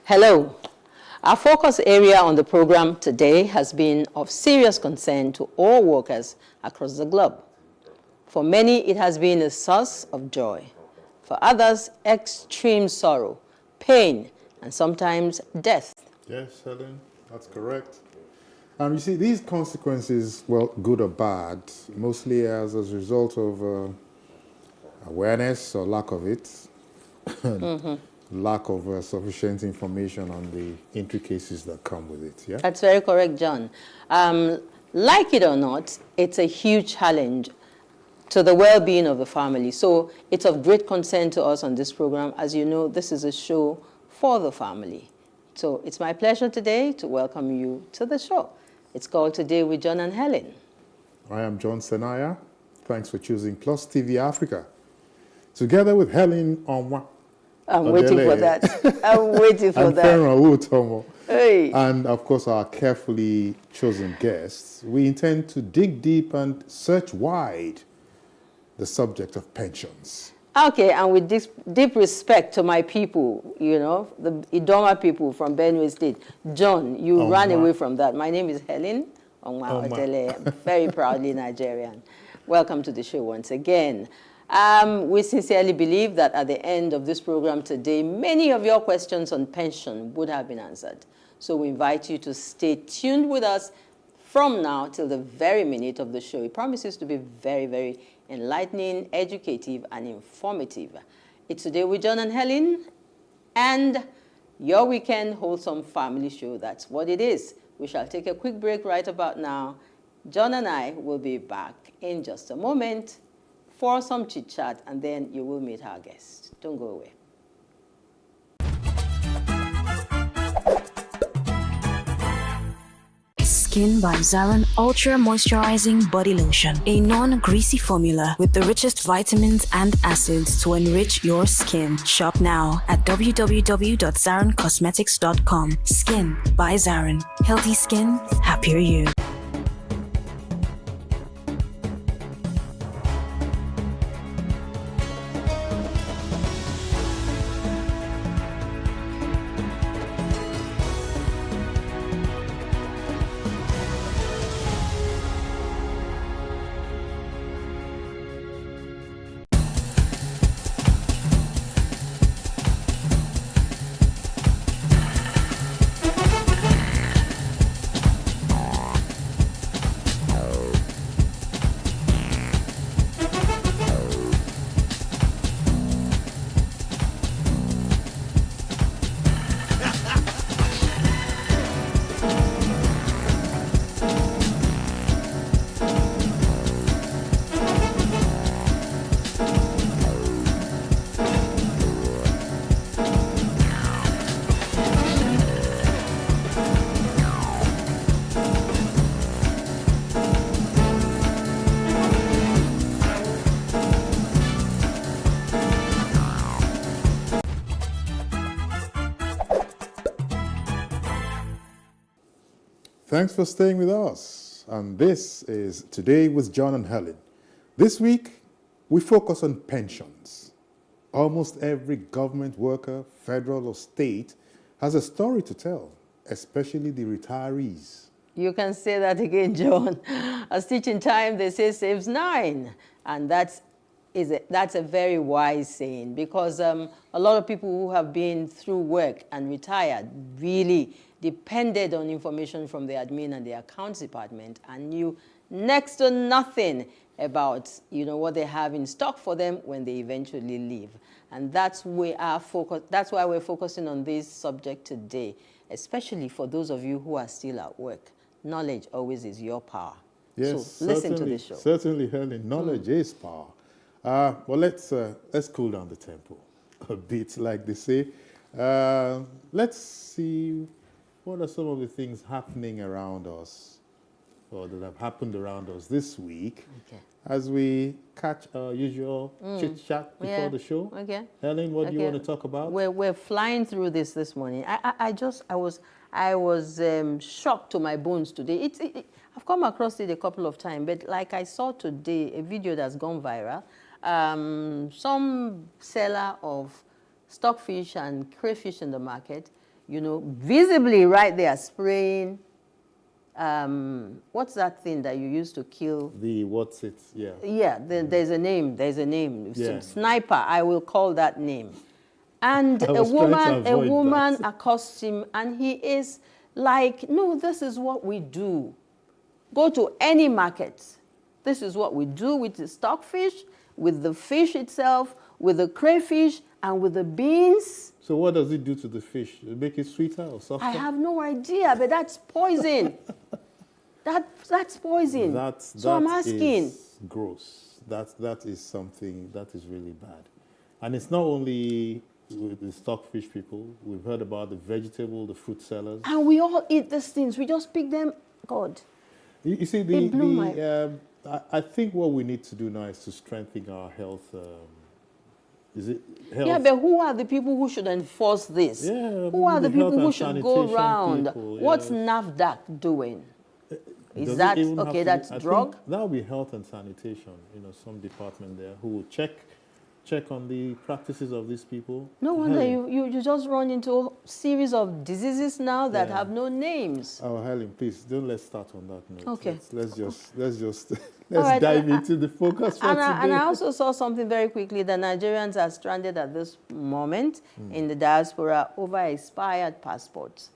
Hello. Our focus area on the program today has been of serious concern to all workers across the globe. For many, it has been a source of joy. For others, extreme sorrow, pain, and sometimes death. Yes, Helen, that's correct. You see, these consequences, well, good or bad, mostly as a result of awareness or lack of it, lack of sufficient information on the intricacies that come with it, yeah? That's very correct, John. Like it or not, it's a huge challenge to the well-being of the family. So it's of great concern to us on this program. As you know, this is a show for the family. So it's my pleasure today to welcome you to the show. It's called Today with John and Helen. I am John Senaya. Thanks for choosing PlusTvAfrica. Together with Helen on I'm waiting for that. I'm waiting for that. Hey. And of course, our carefully chosen guests, we intend to dig deep and search wide the subject of pensions. Okay, and with this deep respect to my people, you know, the Idoma people from Benue State. John, you ran away from that. My name is Helen Onwa Otele. I'm very proudly Nigerian. Welcome to the show once again. We sincerely believe that at the end of this program today, many of your questions on pension would have been answered. So we invite you to stay tuned with us from now till the very minute of the show. It promises to be very, very enlightening, educative, and informative. It's Today with John and Helen, and your weekend wholesome family show. That's what it is. We shall take a quick break right about now. John and I will be back in just a moment for some chit-chat, and then you will meet our guest. Don't go away. Skin by Zaran Ultra Moisturizing Body Lotion. A non-greasy formula with the richest vitamins and acids to enrich your skin. Shop now at www.zarancosmetics.com. Skin by Zaran. Healthy skin, happier you. Thanks for staying with us. And this is Today with John and Helen. This week, we focus on pensions. Almost every government worker, federal or state, has a story to tell, especially the retirees. You can say that again, John. A stitch in time, they say, saves 9. And that's a very wise saying, because a lot of people who have been through work and retired really depended on information from the admin and the accounts department and knew next to nothing about, you know, what they have in stock for them when they eventually leave. And that's why we're focusing on this subject today, especially for those of you who are still at work. Knowledge always is your power. Yes, so listen to the show. Certainly, Helen, knowledge is power. Well, let's cool down the tempo a bit, like they say. Let's see what are some of the things happening around us, or that have happened around us this week, as we catch our usual chit-chat before the show. Okay. Helen, what do you want to talk about? We're flying through this morning. I was shocked to my bones today. I've come across it a couple of times, but like I saw today, a video that's gone viral. Some seller of stockfish and crayfish in the market visibly right there spraying, what's that thing that you used to kill? Yeah. Yeah, there's a name. Yeah. Sniper, I will call that name. And I a was trying to avoid woman that. accosts him, and he is like, no, this is what we do. Go to any market. This is what we do with the stockfish, with the fish itself, with the crayfish, and with the beans. So what does it do to the fish? It make it sweeter or softer? I have no idea, but that's poison. That's poison. So I'm asking. Is gross. That is something that is really bad. And it's not only with the stockfish people. We've heard about the vegetable, the fruit sellers. And we all eat these things. We just pick them. God. You see, I think what we need to do now is to strengthen our health. Health? Yeah, but who are the people who should enforce this? Yeah, who are the people who should go around? People, What's NAFDAC doing? Is that, okay, that's drug? That will be health and sanitation, some department there who will check on the practices of these people. No wonder you just run into a series of diseases now that have no names. Oh, Helen, please let's start on that note. Okay. Let's dive into the focus for today. And I also saw something very quickly that Nigerians are stranded at this moment in the diaspora over expired passports.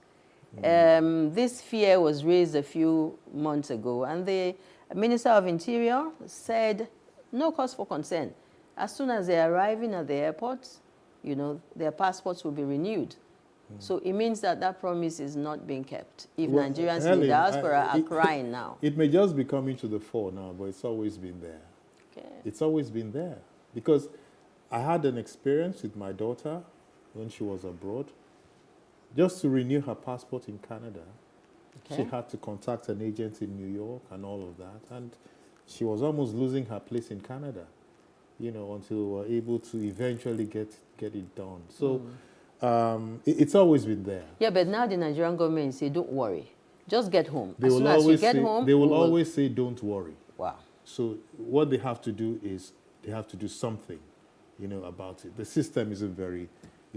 This fear was raised a few months ago, and the Minister of Interior said no cause for concern. As soon as they're arriving at the airports, their passports will be renewed. So it means that promise is not being kept. If Nigerians in the diaspora are crying now. It may just be coming to the fore now, but it's always been there. Okay. It's always been there. Because I had an experience with my daughter when she was abroad. Just to renew her passport in Canada, she had to contact an agent in New York and all of that. And she was almost losing her place in Canada, until we were able to eventually get it done. So it's always been there. Yeah, but now the Nigerian government say, don't worry. Just get home. They will always say, don't worry. Wow. So what they have to do is they have to do something, about it. The system is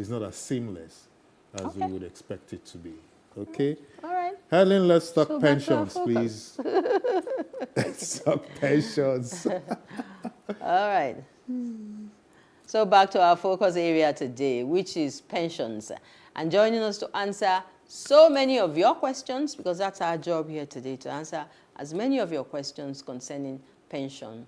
not as seamless as we would expect it to be. Okay? All right. Helen, let's talk pensions, please. Let's talk pensions. All right. So back to our focus area today, which is pensions. And joining us to answer so many of your questions, because that's our job here today, to answer as many of your questions concerning pension.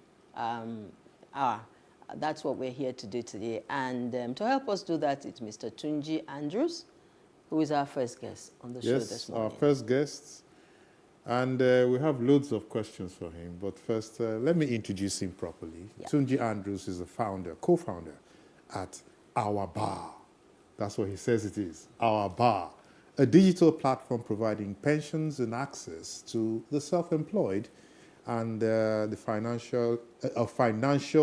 That's what we're here to do today. And to help us do that, it's Mr. Tunji Andrews, who is our first guest on the show this morning. Yes, our first guest. And we have loads of questions for him. But first, let me introduce him properly. Yeah. Tunji Andrews is a co-founder at Our Bar. That's what he says it is, Our Bar, a digital platform providing pensions and access to the self-employed and the financial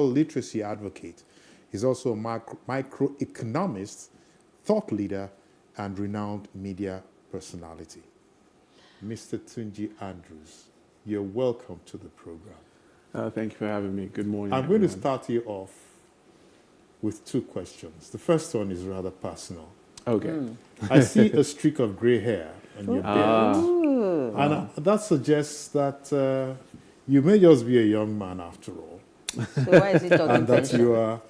literacy advocate. He's also a microeconomist, thought leader, and renowned media personality. Mr. Tunji Andrews, you're welcome to the program. Thank you for having me. Good morning. I'm going to start you off with two questions. The first one is rather personal. Okay. I see a streak of gray hair on your beard. And that suggests that you may just be a young man after all. So why is he talking and that pension? you are.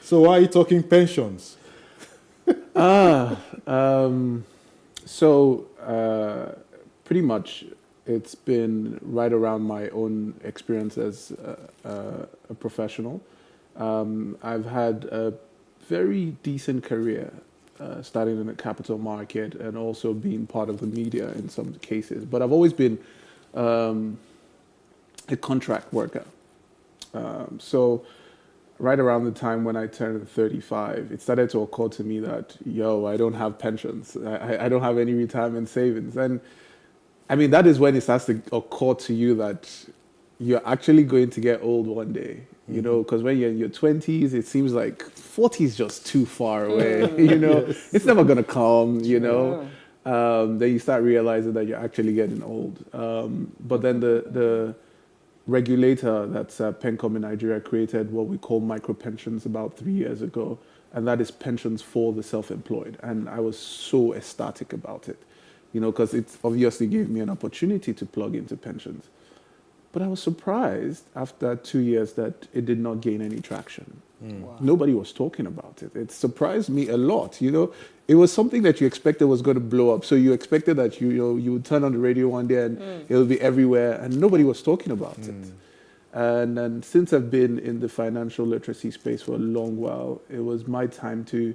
So why are you talking pensions? Pretty much it's been right around my own experience as a professional. I've had a very decent career, starting in the capital market and also being part of the media in some cases. But I've always been a contract worker. So right around the time when I turned 35, it started to occur to me that, I don't have pensions. I don't have any retirement savings. And I mean, that is when it starts to occur to you that you're actually going to get old one day, because when you're in your 20s, it seems like 40 is just too far away, Yes. It's never going to come, Then you start realizing that you're actually getting old. But then the regulator that's PENCOM in Nigeria created what we call micro pensions about 3 years ago. and that is pensions for the self-employed. And I was so ecstatic about it, because it obviously gave me an opportunity to plug into pensions. But I was surprised after 2 years that it did not gain any traction. Wow. Nobody was talking about it. It surprised me a lot. It was something that you expected was going to blow up. So you expected that you would turn on the radio one day and it will be everywhere, and nobody was talking about it. And since I've been in the financial literacy space for a long while, it was my time to,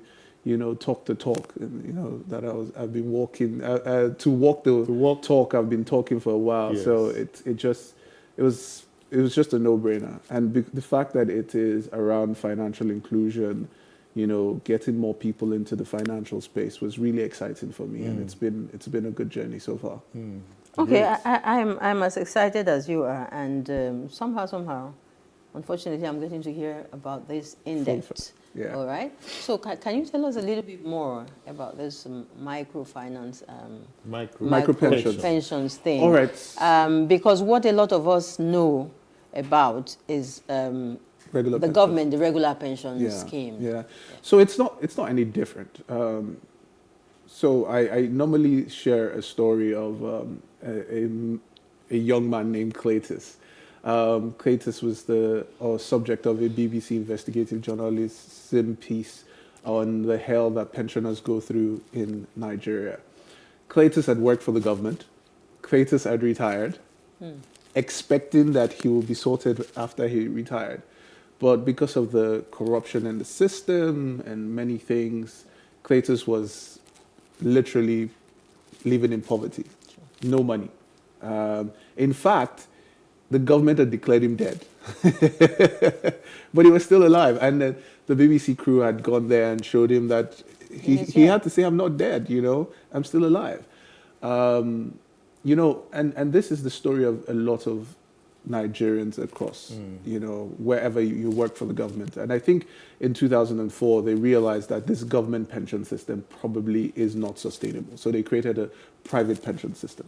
talk the talk. And, that I've been walking to walk the talk. I've been talking for a while. Yes. So it was just a no-brainer. And the fact that it is around financial inclusion, getting more people into the financial space was really exciting for me, and it's been a good journey so far. Okay, I'm as excited as you are, and somehow, unfortunately, I'm getting to hear about this in depth. Yeah. All right. So can you tell us a little bit more about this microfinance, Micro pensions. pensions thing? All right. Because what a lot of us know about is Regular the pensions. government, the regular pension scheme. Yeah. So it's not any different. So I normally share a story of a young man named Cletus. Cletus was the subject of a BBC investigative journalism piece on the hell that pensioners go through in Nigeria. Cletus had worked for the government. Cletus had retired, expecting that he would be sorted after he retired. But because of the corruption in the system and many things, Cletus was literally living in poverty, no money. In fact, the government had declared him dead, but he was still alive. And the BBC crew had gone there and showed him that he had to say, "I'm not dead, I'm still alive." And this is the story of a lot of Nigerians across, wherever you work for the government. And I think in 2004, they realized that this government pension system probably is not sustainable. So they created a private pension system,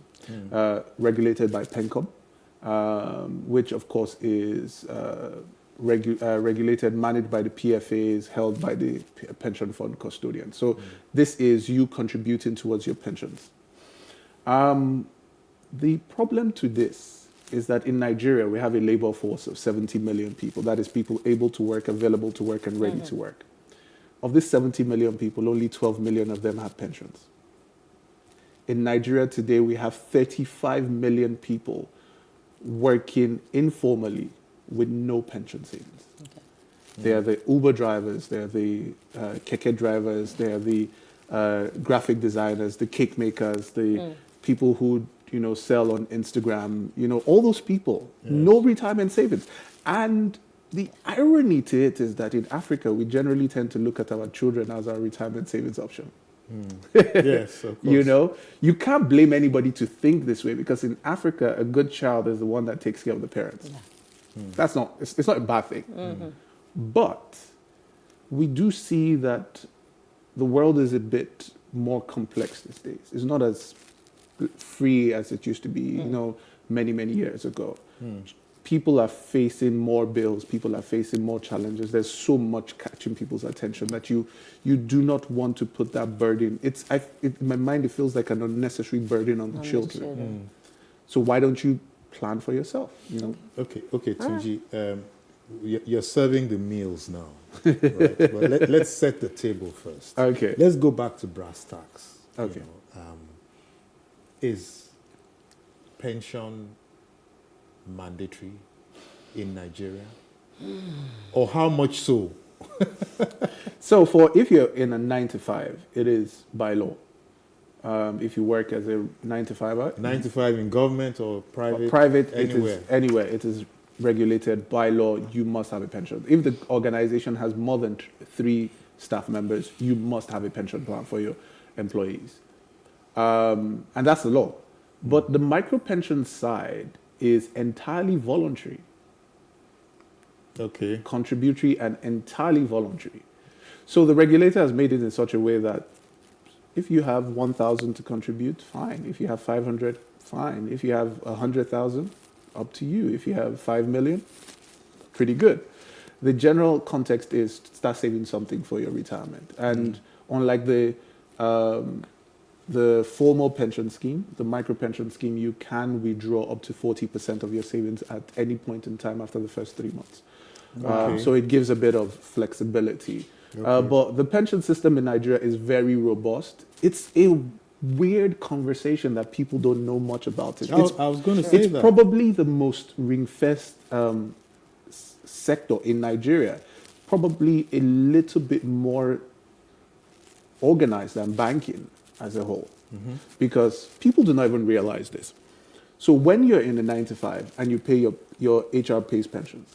regulated by PENCOM, which of course is regulated, managed by the PFAs, held by the pension fund custodian. So this is you contributing towards your pensions. The problem to this is that in Nigeria, we have a labor force of 70 million people. That is people able to work, available to work, and ready to work. Of these 70 million people, only 12 million of them have pensions. In Nigeria today, we have 35 million people working informally with no pension savings. Okay. They are the Uber drivers, they are the keke drivers, they are the graphic designers, the cake makers, the people who sell on Instagram, all those people, no retirement savings. And the irony to it is that in Africa, we generally tend to look at our children as our retirement savings option. Yes, of course. You can't blame anybody to think this way, because in Africa, a good child is the one that takes care of the parents. Yeah. It's not a bad thing. But we do see that the world is a bit more complex these days. It's not as free as it used to be, many, many years ago. People are facing more bills. People are facing more challenges. There's so much catching people's attention that you do not want to put that burden. In my mind, it feels like an unnecessary burden on the children. So why don't you plan for yourself? Okay, Tunji. You're serving the meals now. Right? But let's set the table first. Okay. Let's go back to brass tacks. Okay. Is pension mandatory in Nigeria? Or how much so? So if you're in a 9 to 5, it is by law. If you work as a 9 to 5, 9 to 5 in government or private? Private, anywhere. Anywhere. It is regulated by law. You must have a pension. If the organization has more than 3 staff members, you must have a pension plan for your employees. And that's the law. But the micro pension side is entirely voluntary. Okay. Contributory and entirely voluntary. So the regulator has made it in such a way that if you have 1,000 to contribute, fine. If you have 500, fine. If you have 100,000, up to you. If you have 5 million, pretty good. the general context is start saving something for your retirement. And unlike the formal pension scheme, the micro pension scheme, you can withdraw up to 40% of your savings at any point in time after the first 3 months. So it gives a bit of flexibility. But the pension system in Nigeria is very robust. It's a weird conversation that people don't know much about it. I was going to say it's that. probably the most ring-fenced sector in Nigeria, probably a little bit more organized than banking as a whole, because people do not even realize this. So when you're in a 9 to 5 and you pay your HR pays pensions,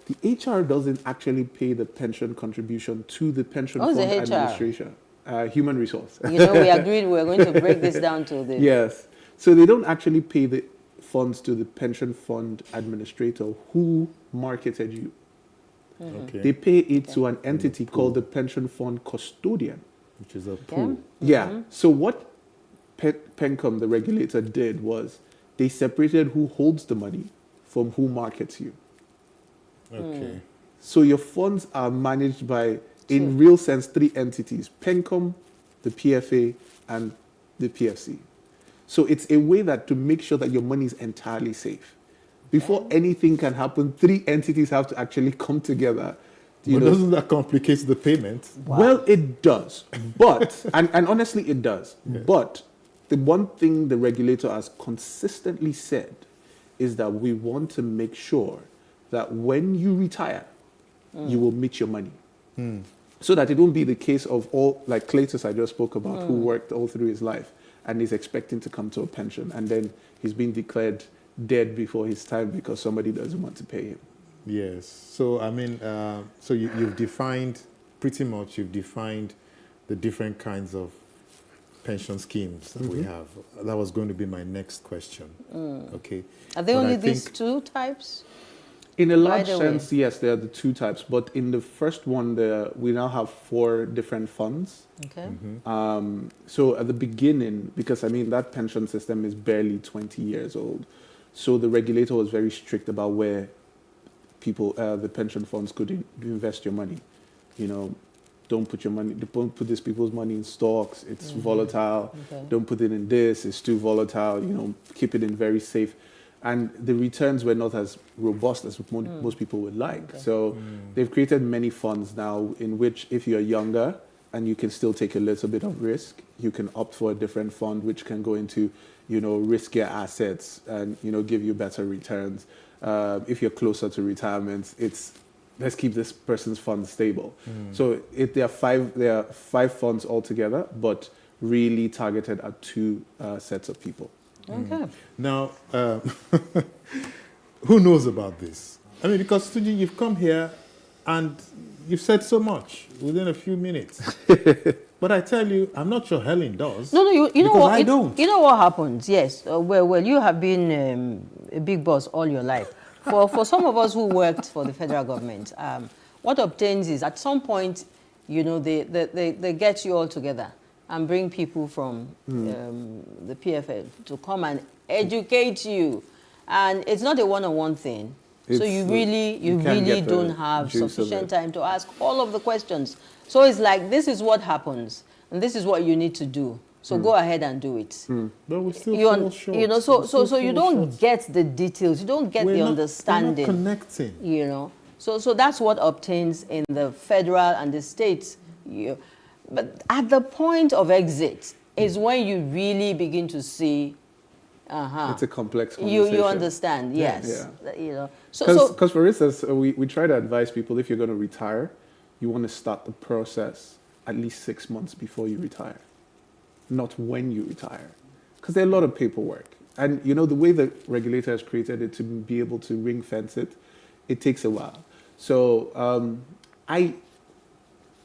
the HR doesn't actually pay the pension contribution to the pension fund the HR? administration, human resource. You know, we agreed we were going to break this down to the... Yes. So they don't actually pay the funds to the pension fund administrator who marketed you. They pay it to an entity called the pension fund custodian. Which is a pool. Yeah. So what PENCOM, the regulator, did was they separated who holds the money from who markets you. Okay. So your funds are managed by, in real sense, 3 entities: PENCOM, the PFA, and the PFC. So it's a way that to make sure that your money is entirely safe. Before anything can happen, 3 entities have to actually come together. But doesn't that complicate the payment? Wow. Well, it does. But, and honestly, it does. But the one thing the regulator has consistently said is that we want to make sure that when you retire, you will meet your money. So that it won't be the case of all, like Cletus I just spoke about, who worked all through his life and is expecting to come to a pension, and then he's being declared dead before his time because somebody doesn't want to pay him. Yes. So, I mean, so you've defined, pretty much you've defined the different kinds of pension schemes that we have. That was going to be my next question. Okay. Are they But only I these think- 2 types? In a large By the way. sense, yes, there are the 2 types. But in the first one, we now have 4 different funds. Okay. So at the beginning, because I mean, that pension system is barely 20 years old. So the regulator was very strict about where people, the pension funds could invest your money. You know, don't put these people's money in stocks. It's volatile. Okay. Don't put it in this. It's too volatile. You know, keep it in very safe. And the returns were not as robust as most people would like. So they've created many funds now in which if you're younger and you can still take a little bit of risk, you can opt for a different fund which can go into, you know, riskier assets and, you know, give you better returns. If you're closer to retirement, it's let's keep this person's funds stable. So there are 5 funds altogether, but really targeted at 2 sets of people. Okay. Now, who knows about this? I mean, because Tuji, you've come here and you've said so much within a few minutes. But I tell you, I'm not sure Helen does. No, you know because what? I don't. You know what happens? Yes. Well, you have been a big boss all your life. For some of us who worked for the federal government, what obtains is at some point, you know, they get you all together and bring people from the PFL to come and educate you, and it's not a one-on-one thing. So you really don't have sufficient time to ask all of the questions. So it's like, this is what happens, and this is what you need to do. So go ahead and do it. But we still You, fall short. you know, We so still you fall don't short. get the details. You don't get We're the not- understanding. We're not connecting. You know, so that's what obtains in the federal and the states. But at the point of exit is when you really begin to see. It's a complex conversation. You understand? Yes. You know. Because for instance, we try to advise people, if you're going to retire, you want to start the process at least 6 months before you retire, not when you retire, because there are a lot of paperwork. And you know, the way the regulator has created it to be able to ring fence it, it takes a while. So I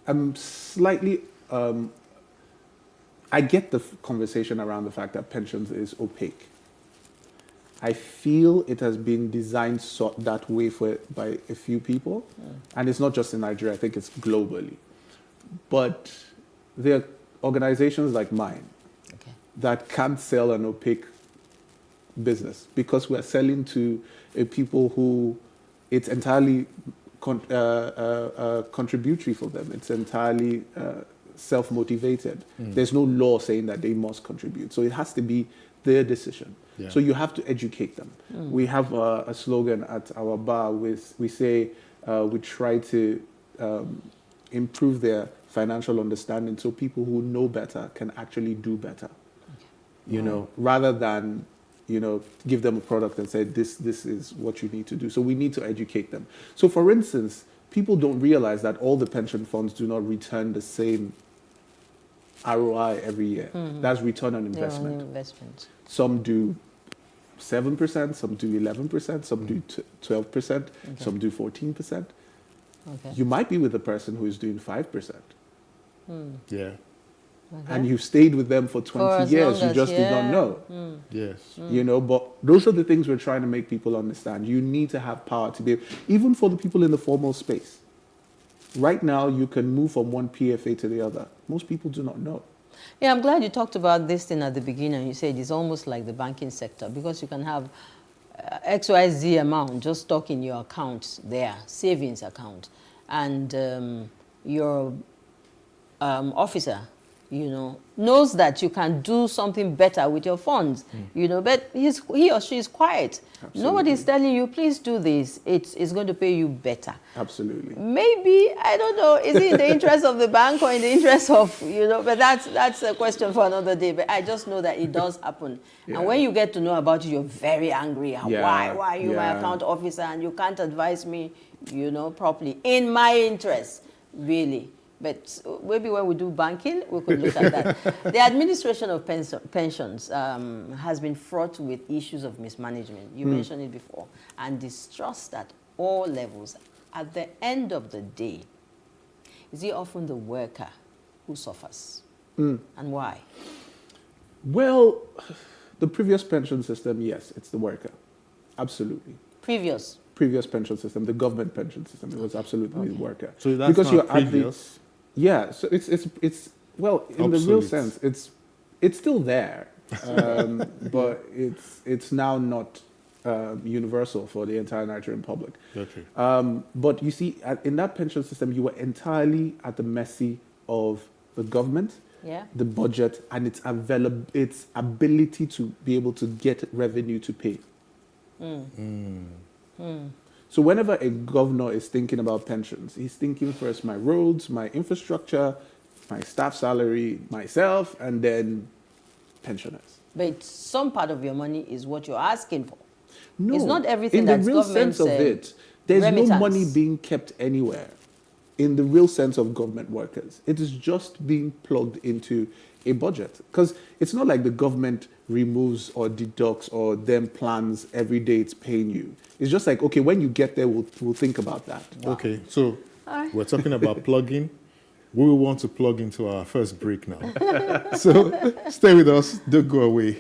am slightly, I get the conversation around the fact that pensions is opaque. I feel it has been designed that way by a few people, and it's not just in Nigeria, I think it's globally. But there are organizations like mine that can't sell an opaque business because we're selling to people who it's entirely contributory for them. It's entirely self-motivated. There's no law saying that they must contribute. So it has to be their decision. Yeah. So you have to educate them. We have a slogan at our bar with, we say, we try to improve their financial understanding so people who know better can actually do better. You know, rather than, you know, give them a product and say, this is what you need to do. So we need to educate them. So for instance, people don't realize that all the pension funds do not return the same ROI every year. That's return on investment. Some do 7%, some do 11%, some do 12%, some do 14%. Okay. You might be with a person who is doing 5%. Yeah. And you've stayed with them for 20 years, you just did not know. Yes. You know, but those are the things we're trying to make people understand. You need to have power to be able, even for the people in the formal space. Right now, you can move from one PFA to the other. Most people do not know. Yeah, I'm glad you talked about this thing at the beginning. You said it's almost like the banking sector because you can have XYZ amount just stuck in your account there, savings account, and your officer, you know, knows that you can do something better with your funds, you know, but he or she is quiet. Absolutely. Nobody's telling you, please do this. It's going to pay you better. Absolutely. Maybe, I don't know, is it in the interest of the bank or in the interest of, you know, but that's a question for another day. But I just know that it does happen. Yeah. And when you get to know about it, you're very angry. Yeah. Why are you my account officer and you can't advise me, you know, properly in my interest, really. But maybe when we do banking, we could look at that. The administration of pensions has been fraught with issues of mismanagement. You mentioned it before. And distrust at all levels. At the end of the day, is it often the worker who suffers? And why? Well, the previous pension system, yes, it's the worker. Absolutely. Previous pension system, the government pension system, it was absolutely the worker. So that's because not previous? Yeah, so it's well, in the real sense, it's still there, but it's now not universal for the entire Nigerian public. Okay. But you see, in that pension system, you were entirely at the mercy of the government, the budget, and its ability to be able to get revenue to pay. So whenever a governor is thinking about pensions, he's thinking first my roads, my infrastructure, my staff salary, myself, and then pensioners. But some part of your money is what you're asking for. No, it's not everything in the that's real government sense of it, there's remittance. no money being kept anywhere. In the real sense of government workers, it is just being plugged into a budget. Because it's not like the government removes or deducts or then plans every day it's paying you. It's just like, okay, when you get there, we'll think about that. Okay, so we're talking about plugging. We will want to plug into our first break now. So stay with us, don't go away.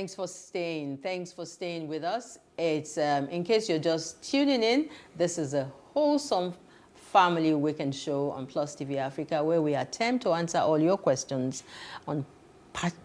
Thanks for staying. Thanks for staying with us. It's in case you're just tuning in, this is a wholesome family weekend show on Plus TV Africa where we attempt to answer all your questions on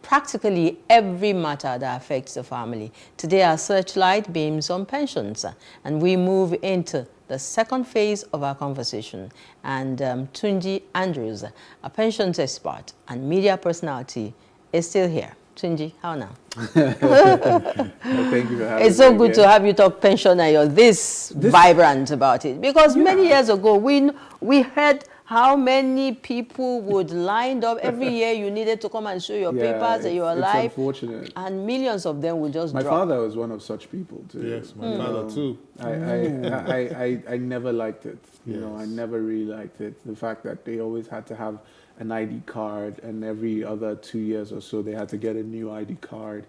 practically every matter that affects the family. Today our searchlight beams on pensions and we move into the second phase of our conversation. And Tunji Andrews, a pensions expert and media personality, is still here. Tunji, how now? Thank you for having me. It's so good to have you talk pension and you're this vibrant about it. Because many years ago, we heard how many people would lined up every year. You needed to come and show your papers that you're alive. It's unfortunate. And millions of them would just My drop. father was one of such people too. Yes, my father too. I never liked it. You know, I Yes. never really liked it. The fact that they always had to have an ID card, and every other 2 years or so they had to get a new ID card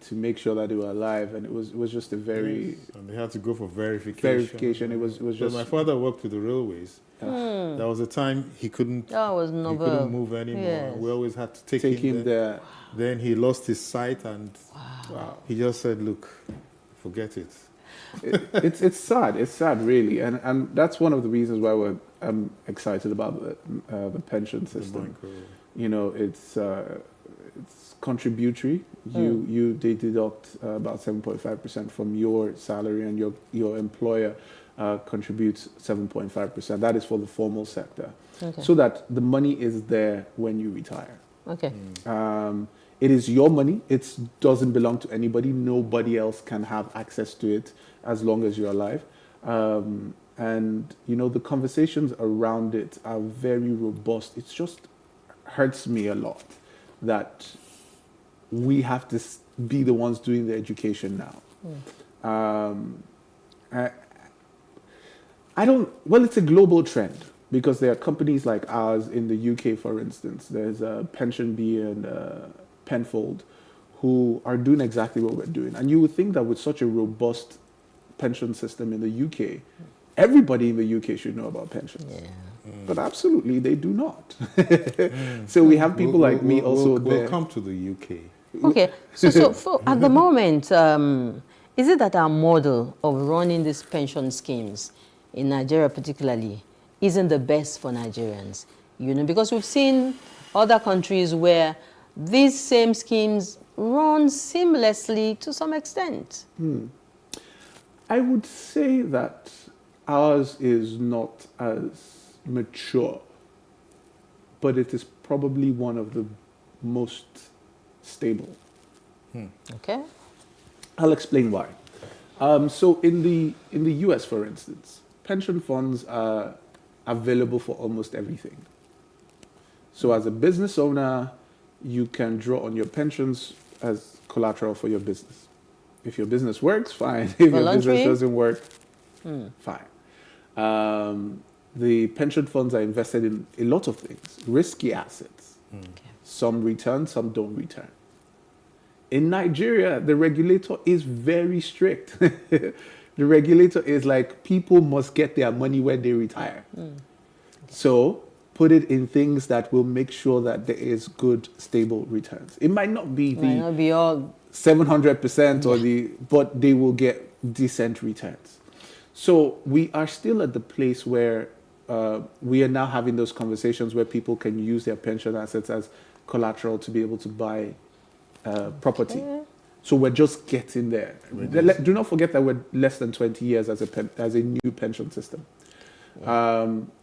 to make sure that they were alive, and it was just a very Yes, and they had to go for verification. verification. It was So just my father worked with the railways. There was a time he couldn't. That was He novel. couldn't move anymore. Yes. We always had to take take him him there. there. Then he lost his sight, and he just said, "Look, forget it." It's sad. It's sad, really, and that's one of the reasons why I'm excited about the pension system. You know, it's contributory. They deduct about 7.5% from your salary, and your employer contributes 7.5%. That is for the formal sector, so that the money is there when you retire. Okay. It is your money. It doesn't belong to anybody. Nobody else can have access to it as long as you're alive. And, you know, the conversations around it are very robust. It just hurts me a lot that we have to be the ones doing the education now. It's a global trend, because there are companies like ours in the UK, for instance. There's Pension B and Penfold, who are doing exactly what we're doing. And you would think that with such a robust pension system in the UK, everybody in the UK should know about pensions. Yeah. But absolutely, they do not. So we have people like me also there. We'll come to the UK. Okay, so at the moment, is it that our model of running these pension schemes in Nigeria particularly isn't the best for Nigerians? You know, because we've seen other countries where these same schemes run seamlessly to some extent. I would say that ours is not as mature, but it is probably one of the most stable. Okay. I'll explain why. So in the US, for instance, pension funds are available for almost everything. So as a business owner, you can draw on your pensions as collateral for your business. If your business works, fine. If your business doesn't work, fine. The pension funds are invested in a lot of things, risky assets. Some return, some don't return. In Nigeria, the regulator is very strict. The regulator is like, people must get their money when they retire. So put it in things that will make sure that there is good, stable returns. It might not be all 700% but they will get decent returns. So we are still at the place where we are now having those conversations where people can use their pension assets as collateral to be able to buy property. So we're just getting there. Do not forget that we're less than 20 years as a new pension system.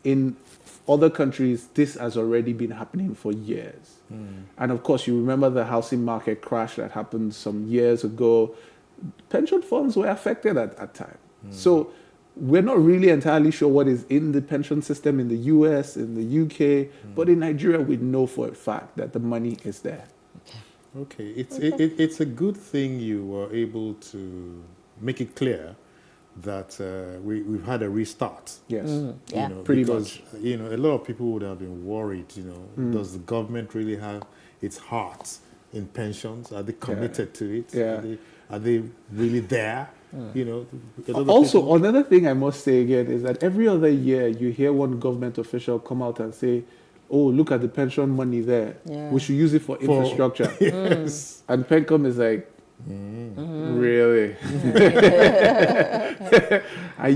In other countries, this has already been happening for years. And of course, you remember the housing market crash that happened some years ago. Pension funds were affected at that time. So we're not really entirely sure what is in the pension system in the US, in the UK, but in Nigeria, we know for a fact that the money is there. Okay, it's a good thing you were able to make it clear that we've had a restart. Yes, yeah, you know, pretty because, much. You know, a lot of people would have been worried. You know, does the government really have its heart in pensions? Are they committed to it? Yeah. Are they really there? You know. Also, another thing I must say again is that every other year you hear one government official come out and say, "Oh, look at the pension money there. Yeah. We should use it for infrastructure." Yes. And Pencom is like, really? Are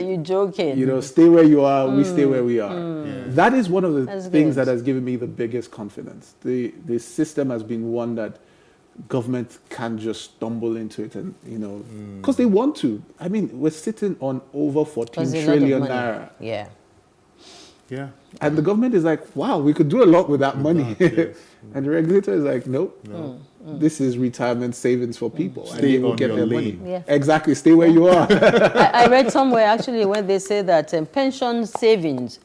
you joking? You know, stay where you are. We stay where we are. Yeah. That is one of the That's things good. that has given me the biggest confidence. The system has been one that government can't just stumble into it, and you know, because they want to. I mean, we're sitting on over 14 There's a lot of trillion money. naira. Yeah. Yeah. And the government is like, wow, we could do a lot with that money. that, yes. And the regulator is like, nope, No. this is retirement savings for people. And Stay they will on get your their lane. money. Yeah. Exactly, stay where you are. I read somewhere actually when they say that pension savings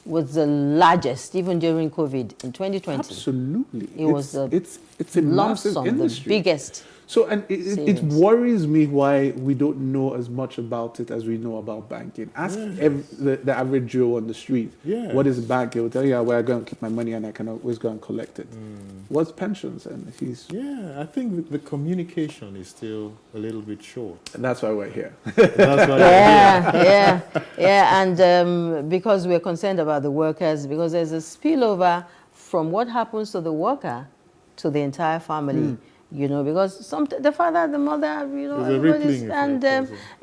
was the largest, even during COVID in 2020. Absolutely. It was it's a lump massive sum, industry. the biggest. So, and it worries me why we don't know as much about it as we know about banking. Ask the average Joe on the street, what is a bank? He will tell you where I'm going to keep my money and I can always go and collect it. What's pensions? And he's... Yeah, I think the communication is still a little bit short. That's why we're here. That's why Yeah, and because we're concerned about the workers, because there's a spillover from what happens to the worker to the entire family. You know, because the father, the mother, you know, everybody's, and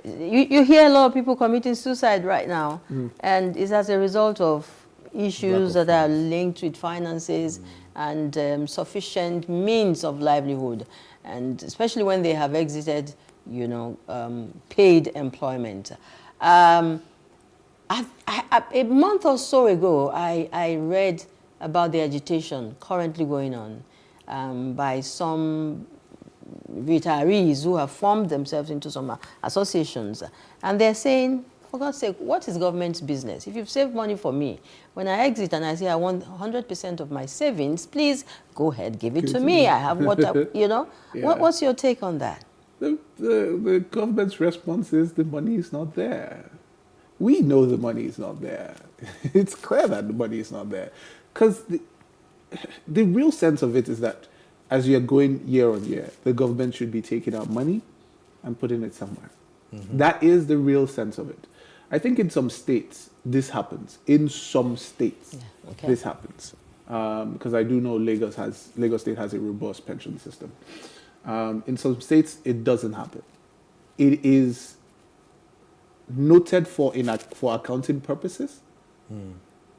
you hear a lot of people committing suicide right now, and it's as a result of issues that are linked with finances and sufficient means of livelihood, and especially when they have exited, you know, paid employment. A month or so ago, I read about the agitation currently going on by some retirees who have formed themselves into some associations. And they're saying, for God's sake, what is government's business? If you've saved money for me, when I exit and I say I want 100% of my savings, please go ahead, give it to me. I have what, you know. What's your take on that? The government's response is the money is not there. We know the money is not there. It's clear that the money is not there. Because the real sense of it is that as you're going year on year, the government should be taking out money and putting it somewhere. That is the real sense of it. I think in some states, this happens. In some states, this happens. Because I do know Lagos State has a robust pension system. In some states, it doesn't happen. It is noted for accounting purposes,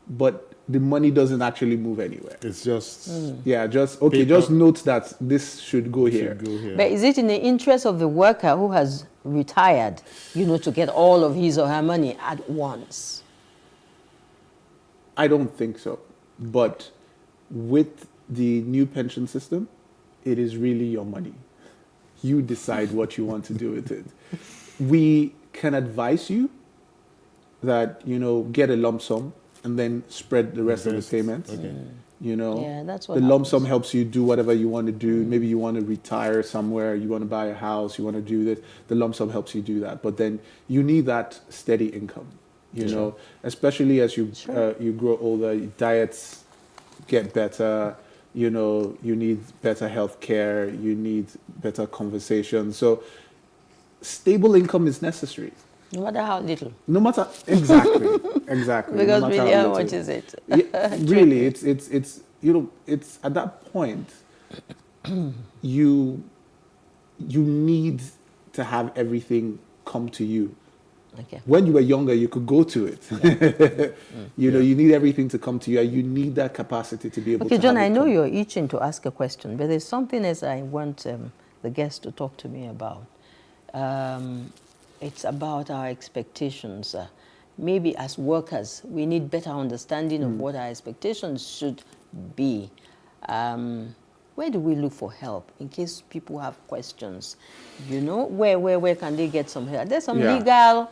but the money doesn't actually move anywhere. It's just just note that this should go here. But is it in the interest of the worker who has retired, you know, to get all of his or her money at once? I don't think so. But with the new pension system, it is really your money. You decide what you want to do with it. We can advise you that, you know, get a lump sum and then spread the rest of the payments. You know, that's what the lump sum helps you do whatever you want to do. Maybe you want to retire somewhere, you want to buy a house, you want to do this. The lump sum helps you do that. But then you need that steady income, you know, especially as you you grow older, your diets get better, you know, you need better health care, you need better conversation. So stable income is necessary. No matter how little. No matter, exactly. Because no really, how much is it? Really, it's you know, it's at that point, you need to have everything come to you. When you were younger, you could go to it. You know, you need everything to come to you, and you need that capacity to be able to. Okay, John, I know you're itching to ask a question, but there's something else I want the guest to talk to me about. It's about our expectations. Maybe as workers, we need better understanding of what our expectations should be. Where do we look for help in case people have questions? You know, where can they get some help? There's some legal.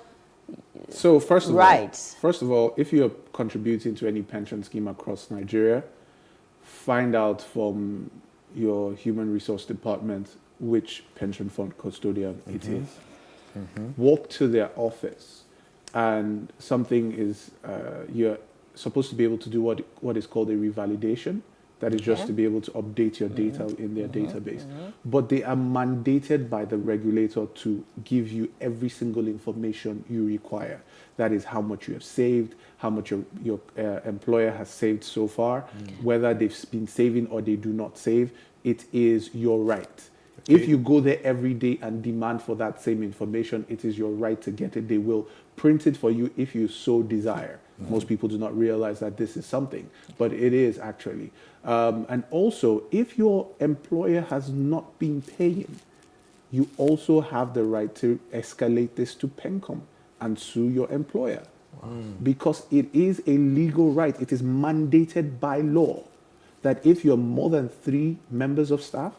So first of all, if you're contributing to any pension scheme across Nigeria, find out from your human resource department which pension fund custodian it is. Walk to their office, and something is you're supposed to be able to do what is called a revalidation. That is just to be able to update your data in their database. But they are mandated by the regulator to give you every single information you require. That is how much you have saved, how much your employer has saved so far, whether they've been saving or they do not save. It is your right. If you go there every day and demand for that same information, it is your right to get it. They will print it for you if you so desire. Most people do not realize that this is something, but it is actually. And also, if your employer has not been paying, you also have the right to escalate this to PENCOM and sue your employer. Because it is a legal right. It is mandated by law that if you're more than 3 members of staff,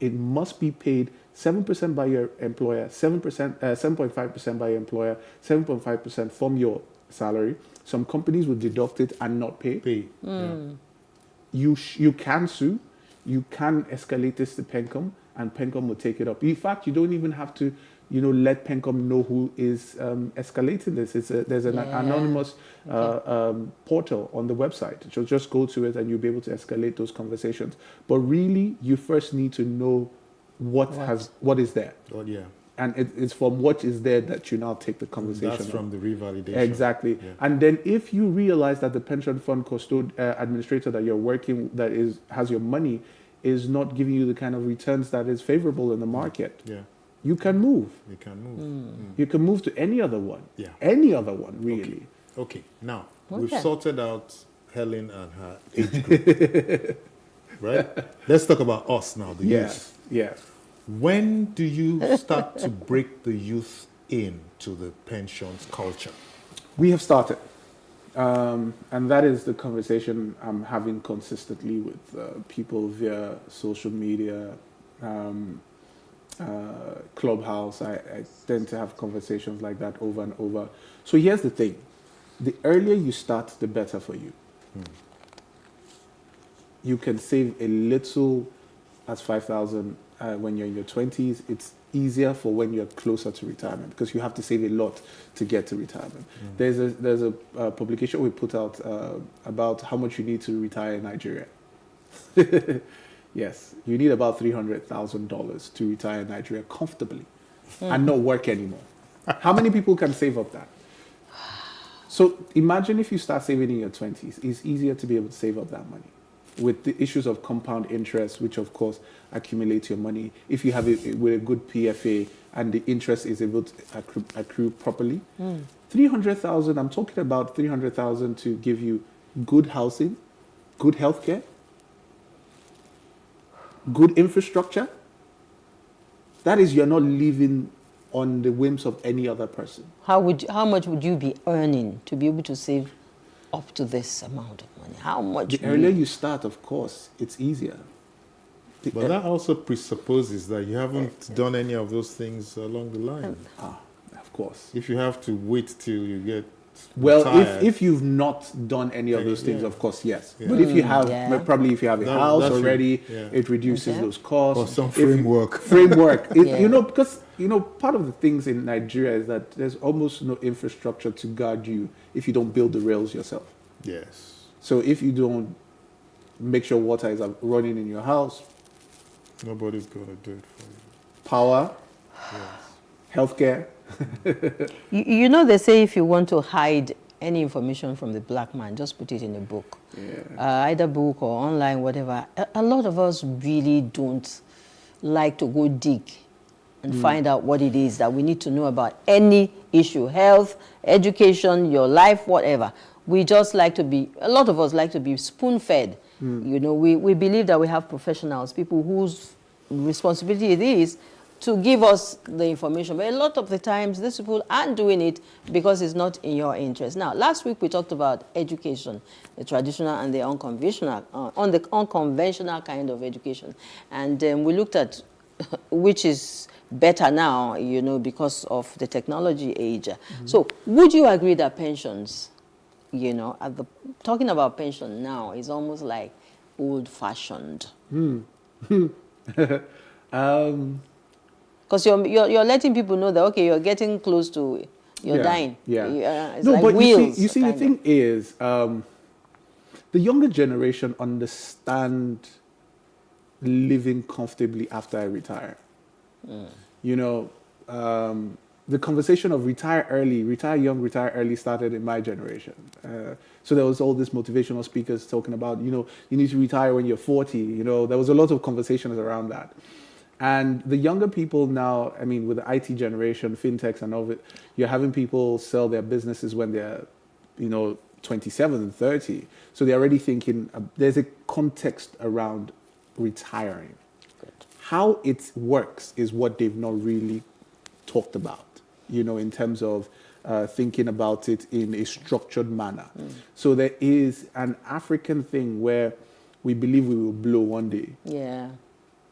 it must be paid 7% by your employer, 7.5% by your employer, 7.5% from your salary. Some companies will deduct it and not pay. Yeah. You can sue, you can escalate this to PENCOM, and PENCOM will take it up. In fact, you don't even have to, let PENCOM know who is escalating this. There's an anonymous portal on the website. So just go to it and you'll be able to escalate those conversations. But really, you first need to know what is there. Oh, yeah. And it's from what is there that you now take the conversation. That's from the revalidation. Exactly. Yeah. And then if you realize that the pension fund administrator that you're working, has your money, is not giving you the kind of returns that is favorable in the market, you can move. You can move. You can move to any other one. Yeah. Any other one, really. Okay. Now, we've sorted out Helen and her age group. Right? Let's talk about us now, the youth. Yeah. When do you start to break the youth into the pensions culture? We have started. And that is the conversation I'm having consistently with people via social media, Clubhouse. I tend to have conversations like that over and over. So here's the thing. The earlier you start, the better for you. You can save a little as 5,000 when you're in your 20s. It's easier for when you're closer to retirement because you have to save a lot to get to retirement. There's a publication we put out about how much you need to retire in Nigeria. Yes, you need about $300,000 to retire in Nigeria comfortably and not work anymore. How many people can save up that? So imagine if you start saving in your 20s, it's easier to be able to save up that money. With the issues of compound interest, which of course accumulates your money, if you have it with a good PFA and the interest is able to accrue properly, 300,000, I'm talking about 300,000 to give you good housing, good healthcare, good infrastructure. That is, you're not living on the whims of any other person. How much would you be earning to be able to save up to this amount of money? How much? The earlier you start, of course, it's easier. But that also presupposes that you haven't done any of those things along the line. Of course. If you have to wait till you get Well, retired, if you've not done any of those things, of course, yes. Yeah. But if you have, probably if you have a house that's already, yeah. it reduces those costs. or some If- framework. Because part of the things in Nigeria is that there's almost no infrastructure to guard you if you don't build the rails yourself. Yes. So if you don't make sure water is running in your house, Nobody's going to do it for you. power, healthcare. They say if you want to hide any information from the black man, just put it in a book. Either book or online, whatever. A lot of us really don't like to go dig and find out what it is that we need to know about any issue, health, education, your life, whatever. We just like to be, a lot of us like to be spoon-fed. We believe that we have professionals, people whose responsibility it is to give us the information. But a lot of the times, these people aren't doing it because it's not in your interest. Now, last week we talked about education, the traditional and the unconventional, unconventional kind of education. And we looked at which is better now, because of the technology age. So would you agree that pensions, talking about pension now is almost like old-fashioned? Because you're letting people know that, okay, you're getting close to, you're dying. It's No, like but wheels, you see the kind thing is, the younger generation understand living comfortably after I retire. The conversation of retire early, retire young, retire early started in my generation. So there was all these motivational speakers talking about, you need to retire when you're 40. There was a lot of conversations around that. And the younger people now, with the IT generation, fintechs and all of it, you're having people sell their businesses when they're, 27 and 30. So they're already thinking, there's a context around retiring. Good. How it works is what they've not really talked about, in terms of thinking about it in a structured manner. So there is an African thing where we believe we will blow one day. Yeah.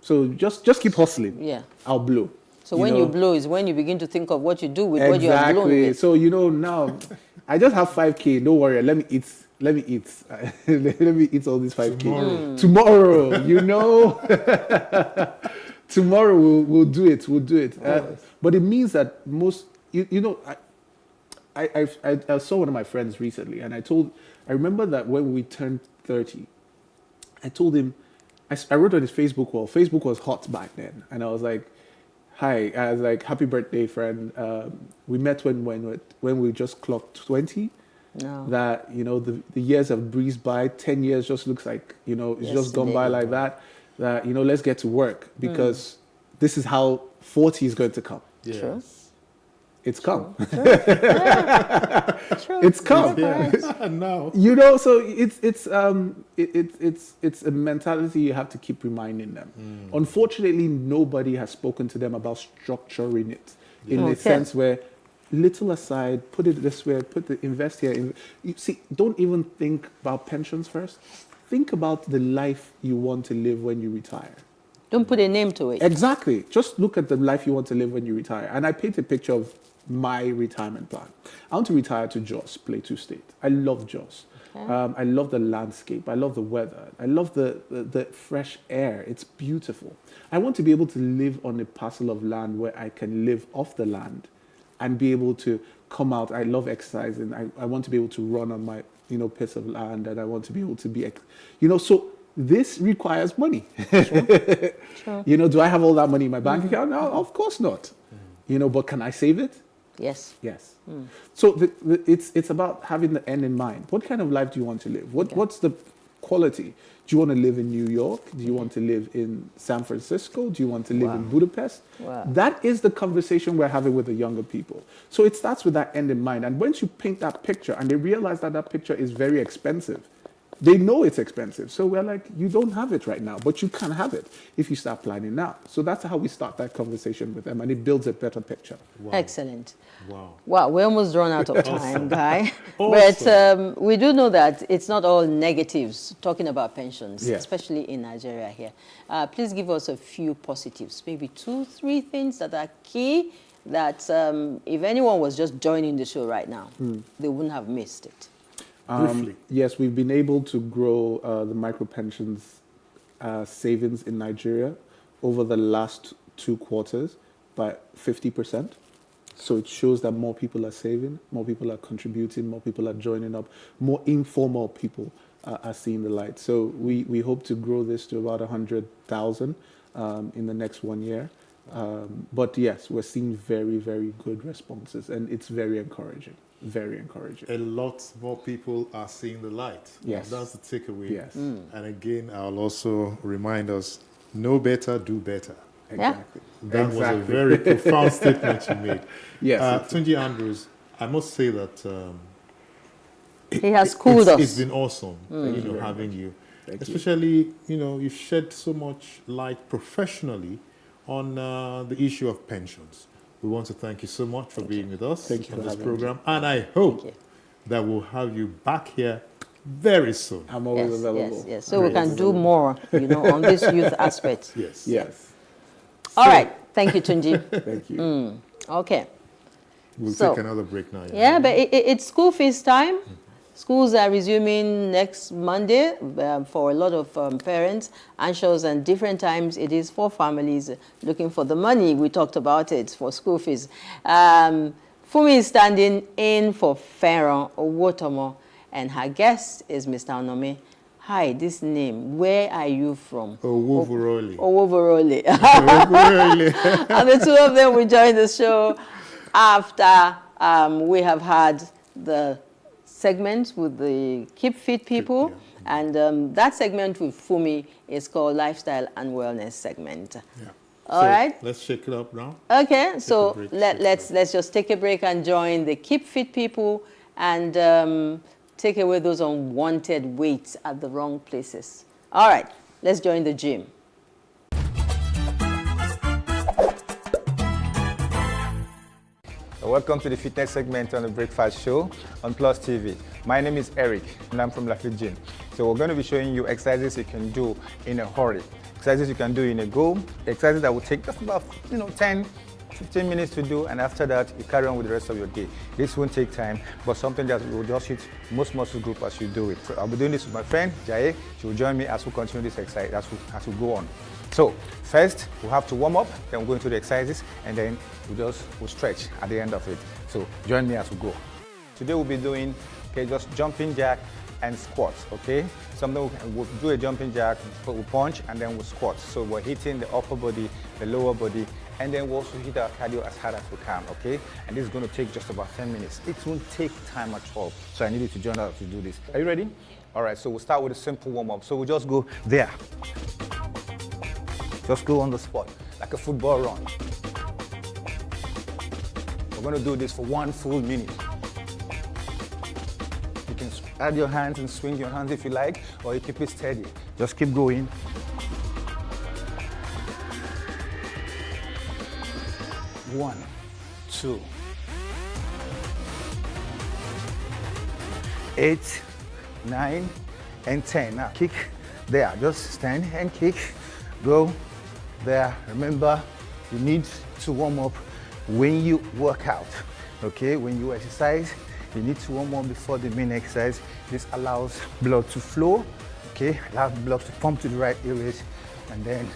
So just keep hustling. Yeah. I'll blow. So when you blow is when you begin to think of what you do with what you have blown Exactly. with. So now I just have 5K. Don't worry. Let me eat. Let me eat. Let me eat all these 5K. Tomorrow, tomorrow we'll do it. We'll do it. But it means that most, I saw one of my friends recently, and I remember that when we turned 30, I told him, I wrote on his Facebook wall. Facebook was hot back then, and I was like, "Hi," I was like, "Happy birthday, friend." We met when we just clocked 20. No. That the years have breezed by. 10 years just looks like it's just gone by like that. That let's get to work because this is how 40 is going to come. Yes. True. It's come. True. It's come. Now. So it's a mentality you have to keep reminding them. Unfortunately, nobody has spoken to them about structuring it in a sense where little aside, put it this way, invest here. You see, don't even think about pensions first. Think about the life you want to live when you retire. Don't put a name to it. Exactly. Just look at the life you want to live when you retire. And I paint a picture of my retirement plan. I want to retire to Jos, Plateau State. I love Jos. Okay. I love the landscape. I love the weather. I love the fresh air. It's beautiful. I want to be able to live on a parcel of land where I can live off the land and be able to come out. I love exercising. I want to be able to run on my piece of land, and I want to be able to be, so this requires money. Sure. Do I have all that money in my bank account? No, of course not. But can I save it? Yes. Yes. So it's about having the end in mind. What kind of life do you want to live? What's the quality? Do you want to live in New York? Do you want to live in San Francisco? Do you want to live in Budapest? Wow. That is the conversation we're having with the younger people. So it starts with that end in mind. And once you paint that picture and they realize that picture is very expensive, they know it's expensive. So we're like, you don't have it right now, but you can have it if you start planning now. So that's how we start that conversation with them, and it builds a better picture. Wow. Excellent. Wow. Wow, we're almost run out of time, Guy. Awesome. But we do know that it's not all negatives talking about pensions, especially in Nigeria here. Please give us a few positives, maybe 2, 3 things that are key that if anyone was just joining the show right now, they wouldn't have missed it. Yes, we've been able to grow the micro pensions savings in Nigeria over the last 2 quarters by 50%. So it shows that more people are saving, more people are contributing, more people are joining up, more informal people are seeing the light. So we hope to grow this to about 100,000 in the next 1 year. But yes, we're seeing very, very good responses, and it's very encouraging. Very encouraging. A lot more people are seeing the light. Yes. That's the takeaway. Yes. And again, I'll also remind us, know better, do better. Exactly. That was a very profound statement you made. Yes. Tunji Andrews, I must say that he has schooled us. It's been awesome, having you. Thank Especially, you've shed so much light professionally on the issue of pensions. We want to thank you so much for being with us on this program. And I hope that we'll have you back here very soon. I'm always available. Yes. So we can do more, on this youth aspect. Yes. Yes. All right. Thank you, Tunji. Thank you. Okay. We'll take another break now. Yeah, but it's school fees time. Schools are resuming next Monday for a lot of parents, anxious, and different times it is for families looking for the money. We talked about it for school fees. Fumi is standing in for Pharaoh Owotomo, and her guest is Mr. Onome. Hi, this name, where are you from? Owovorole. Owovorole. And the two of them will join the show after we have had the segment with the Keep Fit people, and that segment with Fumi is called Lifestyle and Wellness segment. All right. Let's shake it up now. Okay, so let's just take a break and join the Keep Fit people and take away those unwanted weights at the wrong places. All right, let's join the gym. Welcome to the fitness segment on the Breakfast Show on Plus TV. My name is Eric, and I'm from Lafayette Gym. So we're going to be showing you exercises you can do in a hurry, exercises you can do in a go, exercises that will take just about 10 15 minutes to do, and after that, you carry on with the rest of your day. This won't take time, but something that will just hit most muscle group as you do it. So I'll be doing this with my friend, Jaye. She will join me as we continue this exercise, as we go on. So first, we'll have to warm up, then we'll go into the exercises, and then we'll stretch at the end of it. So join me as we go. Today we'll be doing, just jumping jack and squats, okay? Something we'll do a jumping jack, we'll punch, and then we'll squat. So we're hitting the upper body, the lower body, and then we'll also hit our cardio as hard as we can, okay? And this is going to take just about 10 minutes. It won't take time at all. So I need you to join us to do this. Are you ready? All right, so we'll start with a simple warm-up. So we'll just go there. Just go on the spot, like a football run. We're going to do this for 1 full minute. You can add your hands and swing your hands if you like, or you keep it steady. Just keep going. One, 2, 8, 9, and 10. Now kick there. Just stand and kick. Go there. Remember, you need to warm up when you work out. Okay, when you exercise, you need to warm up before the main exercise. This allows blood to flow. Okay, allows blood to pump to the right areas, and then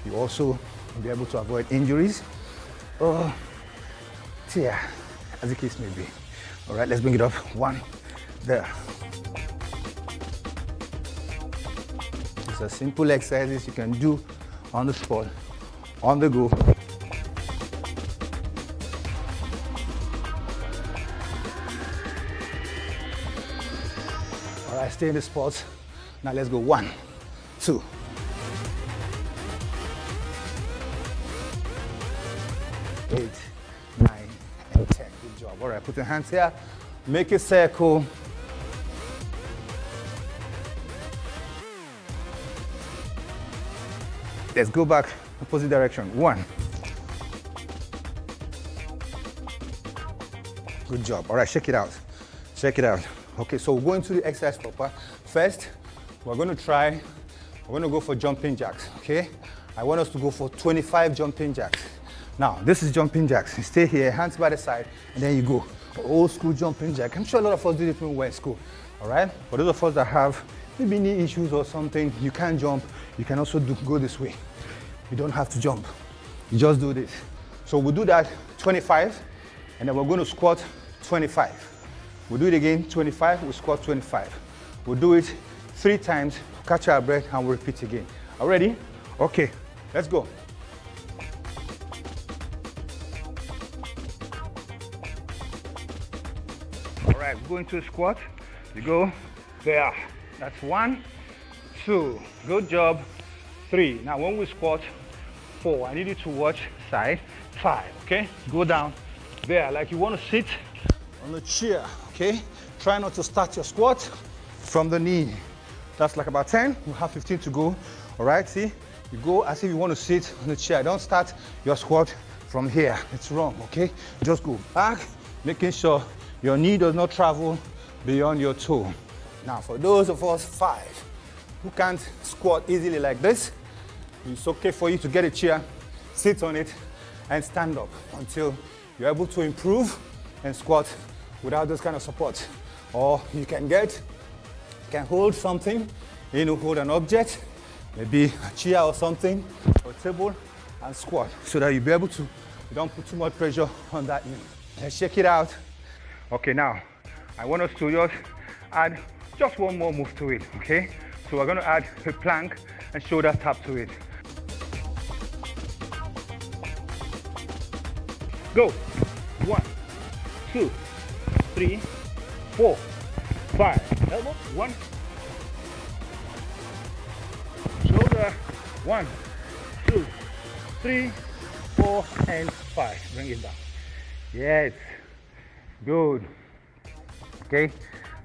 you also will be able to avoid injuries or tear, as the case may be. All right, let's bring it up. 1, there. It's a simple exercises you can do on the spot, on the go. All right, stay in the spot. Now let's go. 1, 2. Eight, 9, and 10. Good job. All right, put your hands here. Make a circle. Let's go back opposite direction. 1. Good job. All right, shake it out. Shake it out. Okay, so we're going to the exercise proper. First, we're going to go for jumping jacks, okay? I want us to go for 25 jumping jacks. Now, this is jumping jacks. You stay here, hands by the side, and then you go. Old school jumping jack. I'm sure a lot of us did it when we were in school, all right? For those of us that have maybe knee issues or something, you can't jump, you can also go this way. You don't have to jump. You just do this. So we'll do that 25, and then we're going to squat 25. We'll do it again, 25, we'll squat 25. We'll do it 3 times, catch our breath, and we'll repeat again. Are you ready? Okay, let's go. All right, we're going to a squat. You go there. That's 1, 2. Good job. 3. Now when we squat, 4. I need you to watch side. 5. Okay? Go down there like you want to sit on the chair. Okay? Try not to start your squat from the knee. That's like about 10. We'll have 15 to go. All right? See? You go as if you want to sit on the chair. Don't start your squat from here. It's wrong. Okay? Just go back, making sure your knee does not travel beyond your toe. Now, for those of us 5 who can't squat easily like this, it's okay for you to get a chair, sit on it, and stand up until you're able to improve and squat without this kind of support. Or you can hold something, hold an object, maybe a chair or something, or a table, and squat, so that you'll be able to, you don't put too much pressure on that knee. Let's shake it out. Okay, now, I want us to just add just one more move to it, okay? So we're gonna add a plank and shoulder tap to it. Go. 1, 2, 3, 4, 5. Elbow. 1. Shoulder. 1, 2, 3, 4, and 5. Bring it down. Yes. Good. Okay.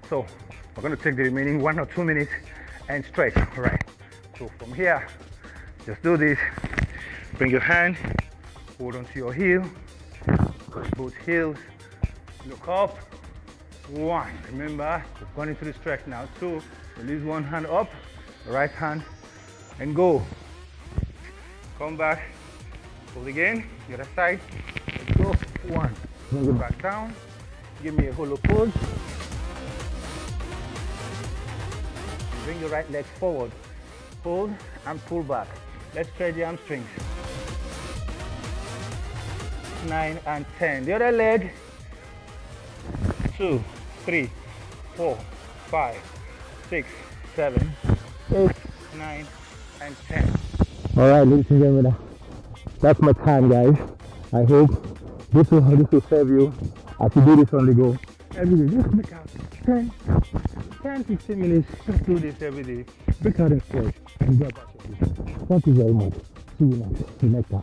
So we're going to take the remaining 1 or 2 minutes and stretch. All right. So from here, just do this. Bring your hand, hold onto your heel, push both heels, look up. 1. Remember, we've gone into the stretch now. 2. Release one hand up, right hand, and go. Come back, hold again. The other side. Let's go. 1. Bring it back down. Give me a hollow pose. Bring your right leg forward. Hold and pull back. Let's stretch the hamstrings. 9 and 10. The other leg. 2, 3, 4, 5, 6, 7, 8, 9, and 10. All right, ladies and gentlemen, that's my time, guys. I hope this will serve you as you do this on the go. Every day, just make out 10, 15 minutes. Just do this every day. Break out and stretch and go about your business. Thank you very much. See you next time.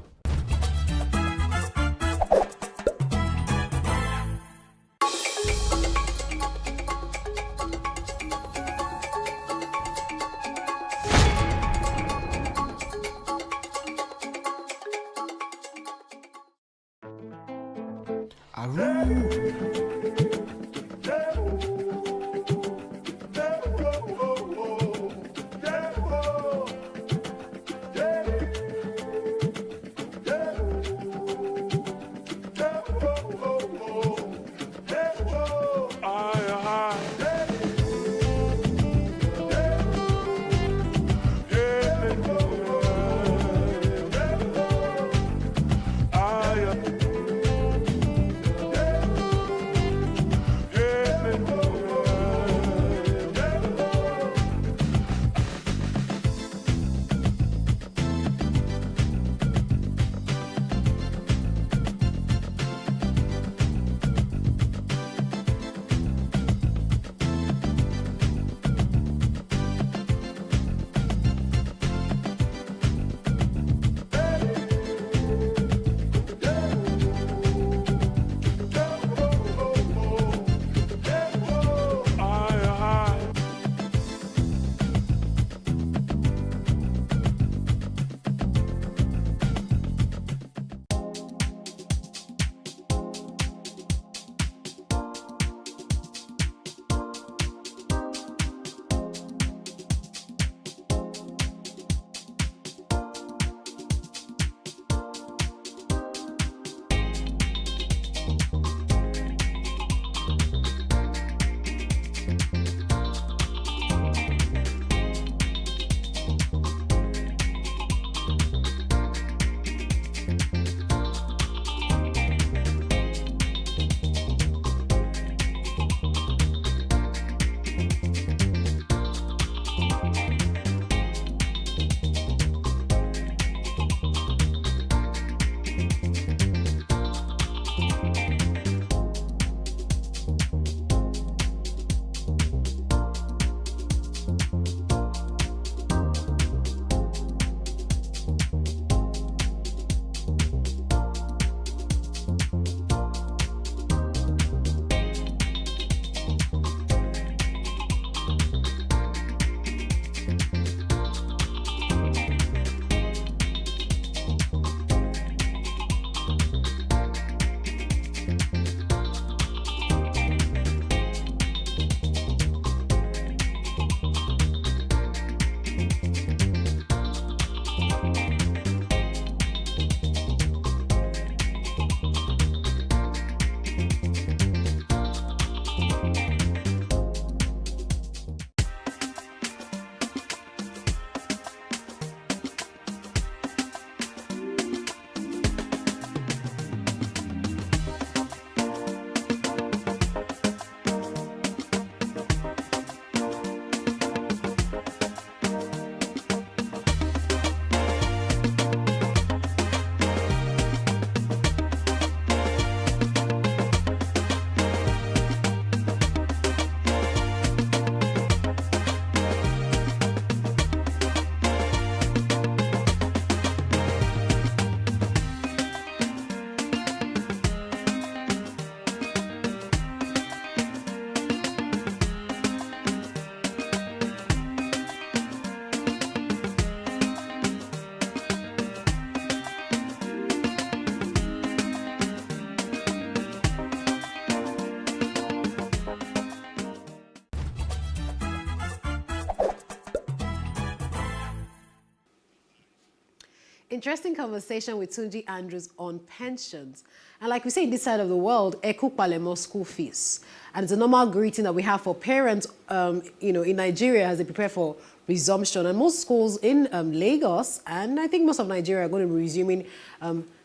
Interesting conversation with Tunji Andrews on pensions. And like we say in this side of the world, Eku Palemo school fees. And it's a normal greeting that we have for parents, in Nigeria as they prepare for resumption. And most schools in Lagos, and I think most of Nigeria, are going to be resuming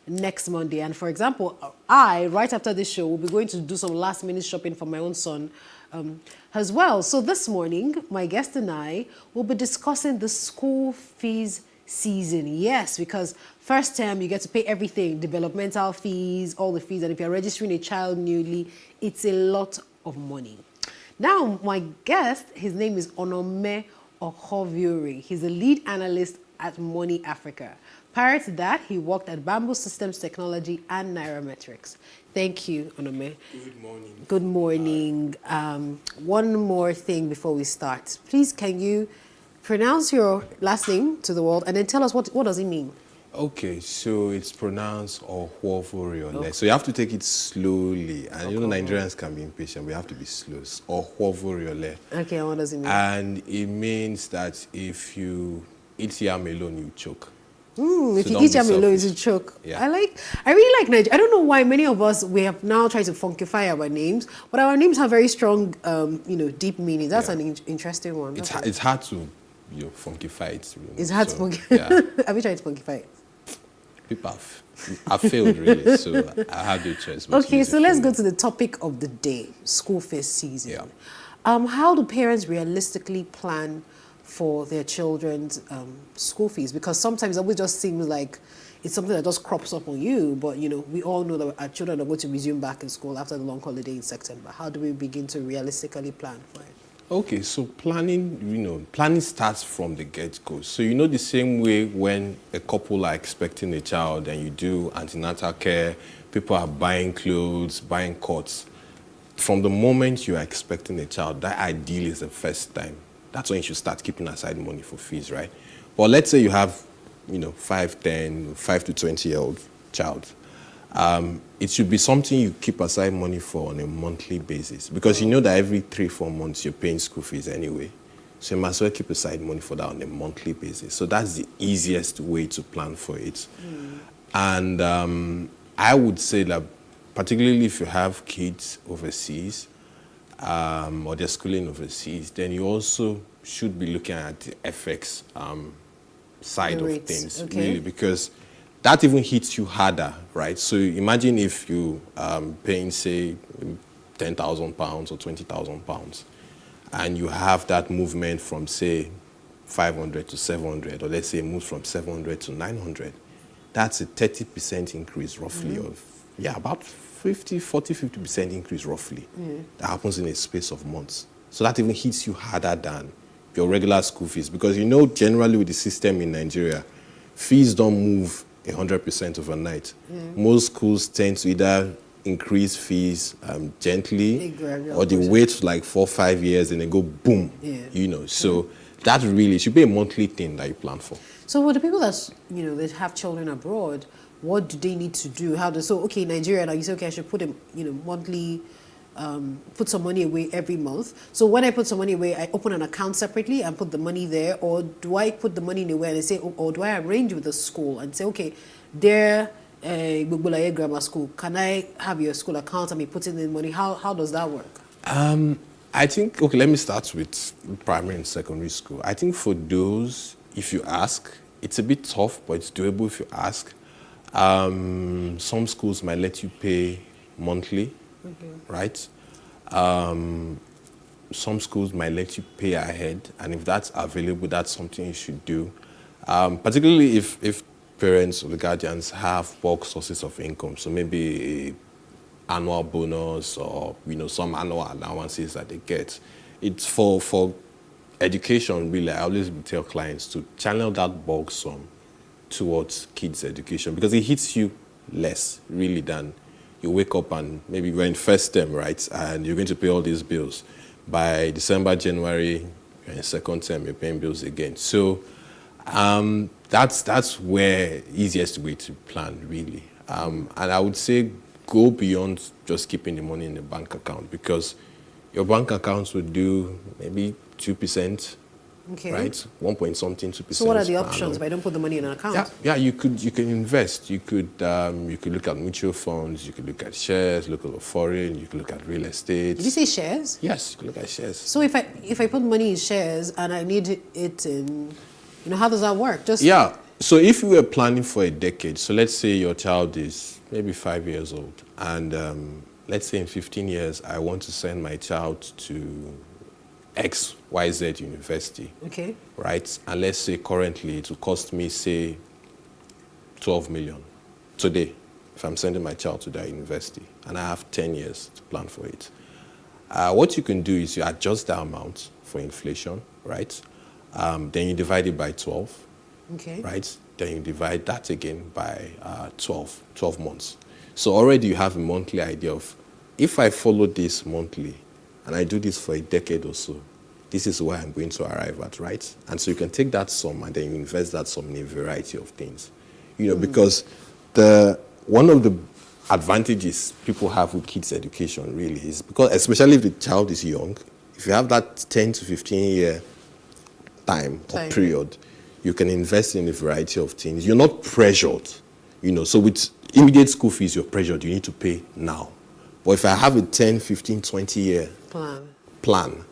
next Monday. And for example, right after this show, will be going to do some last minute shopping for my own son as well. So this morning, my guest and I will be discussing the school fees season. Yes, because first term you get to pay everything, developmental fees, all the fees, and if you're registering a child newly, it's a lot of money. Now, my guest, his name is Onome Ohoviore. He's a lead analyst at Money Africa. Prior to that, he worked at Bamboo Systems Technology and Nairametrics. Thank you, Onome. Good morning. Good morning. One more thing before we start. Please, can you pronounce your last name to the world and then tell us what does it mean? Okay, so it's pronounced Ohoviore. Okay. So you have to take it slowly. And you know Nigerians can be impatient. We have to be slow. Ohoviore. Okay, and what does it mean? And it means that if you eat yam alone, you choke. If you eat yam alone, you choke. Yeah. I really like Nigeria. I don't know why many of us, we have now tried to funkify our names, but our names have very strong, deep meaning. That's an interesting one. It's hard to funkify it. Really. It's hard to funkify. Yeah. Have you tried to funkify it? People have failed, really, so I had no choice. Okay, so let's go to the topic of the day, school fees season. Yeah. How do parents realistically plan for their children's school fees? Because sometimes it always just seems like it's something that just crops up on you, but we all know that our children are going to resume back in school after the long holiday in September. How do we begin to realistically plan for it? Okay, so planning starts from the get-go. So the same way when a couple are expecting a child and you do antenatal care, people are buying clothes, buying coats. From the moment you are expecting a child, that ideally is the first time. That's when you should start keeping aside money for fees, right? But let's say you have, 5 to 20-year-old child. It should be something you keep aside money for on a monthly basis because you know that every 3-4 months you're paying school fees anyway. So you must well keep aside money for that on a monthly basis. So that's the easiest way to plan for it. And I would say that particularly if you have kids overseas or they're schooling overseas, then you also should be looking at the FX side of things, really, because that even hits you harder, right? So imagine if you paying, say, £10,000 or £20,000, and you have that movement from, say, 500 to 700, or let's say move from 700 to 900. That's a 30% increase, roughly, about 50% increase, roughly. That happens in a space of months. So that even hits you harder than your regular school fees, because generally with the system in Nigeria, fees don't move 100% overnight. Most schools tend to either increase fees gently, or they wait for like 4 or 5 years and then go boom. So that really should be a monthly thing that you plan for. So for the people that that have children abroad, what do they need to do? Nigeria, now you say, okay, I should put a monthly, put some money away every month. So when I put some money away, I open an account separately and put the money there, or do I put the money anywhere and say, or do I arrange with the school and say, okay, there, Gbogbolaya Grammar School, can I have your school account and be putting in money? How does that work? I think, okay, let me start with primary and secondary school. I think for those, if you ask, it's a bit tough, but it's doable if you ask. Some schools might let you pay monthly, right? Some schools might let you pay ahead, and if that's available, that's something you should do. Particularly if parents or the guardians have bulk sources of income, so maybe annual bonus or some annual allowances that they get. It's for education, really. I always tell clients to channel that bulk sum towards kids' education, because it hits you less, really, than you wake up and maybe you're in first term, right, and you're going to pay all these bills. By December, January, you're in second term, you're paying bills again. So that's where easiest way to plan, really. And I would say go beyond just keeping the money in the bank account, because your bank accounts would do maybe 2%, Okay. right? 1 point something, 2%. So what are the per options annum. if I don't put the money in an account? Yeah, you can invest. You could look at mutual funds. You could look at shares. Look at foreign. You could look at real estate. Did you say shares? Yes, you could look at shares. So if I put money in shares and I need it in, how does that work? Yeah. So if you were planning for a decade, so let's say your child is maybe 5 years old, and let's say in 15 years I want to send my child to XYZ university. Okay. Right? And let's say currently it will cost me, say, 12 million today if I'm sending my child to that university, and I have 10 years to plan for it. What you can do is you adjust the amount for inflation, right? Then you divide it by 12, Okay. right? Then you divide that again by 12 months. So already you have a monthly idea of, if I follow this monthly and I do this for a decade or so, this is where I'm going to arrive at, right? And so you can take that sum and then you invest that sum in a variety of things. Because one of the advantages people have with kids' education really is because, especially if the child is young, if you have that 10 to 15 year time or period, you can invest in a variety of things. You're not pressured, So with immediate school fees, you're pressured. You need to pay now. But if I have a 10, 15, 20 year plan,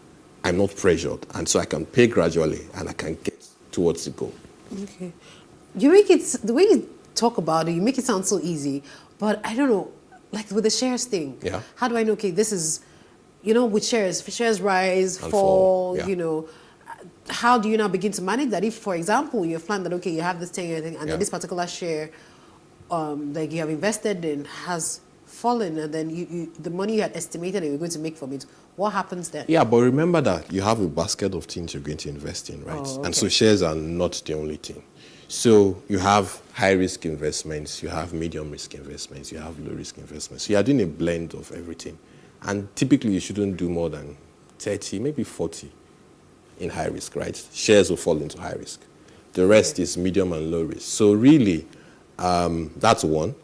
I'm not pressured. And so I can pay gradually and I can get towards the goal. Okay. You make it, the way you talk about it, you make it sound so easy. But I don't know, like with the shares thing, Yeah. how do I know, okay, this is, with shares rise, And fall, yeah. How do you now begin to manage that? If, for example, you've planned that, okay, you have this 10-year thing, and then this particular share that you have invested in has fallen, and then you the money you had estimated that you were going to make from it, what happens then? Yeah, but remember that you have a basket of things you're going to invest in, right? Oh, okay. And so shares are not the only thing. So you have high-risk investments, you have medium-risk investments, you have low-risk investments. So you are doing a blend of everything. And typically you shouldn't do more than 30, maybe 40 in high risk, right? Shares will fall into high risk. The rest is medium and low risk. So really, that's one.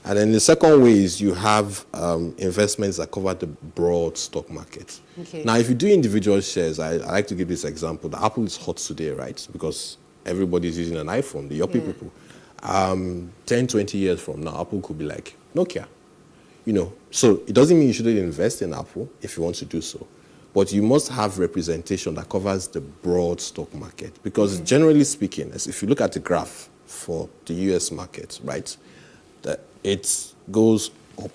And then the second way is you have investments that cover the broad stock market. Okay. Now, if you do individual shares, I like to give this example. The Apple is hot today, right? Because everybody's using an iPhone, the yuppie people. 10, 20 years from now, Apple could be like Nokia. So it doesn't mean you shouldn't invest in Apple if you want to do so. But you must have representation that covers the broad stock market. Because generally speaking, as if you look at the graph for the US market, right, it goes up.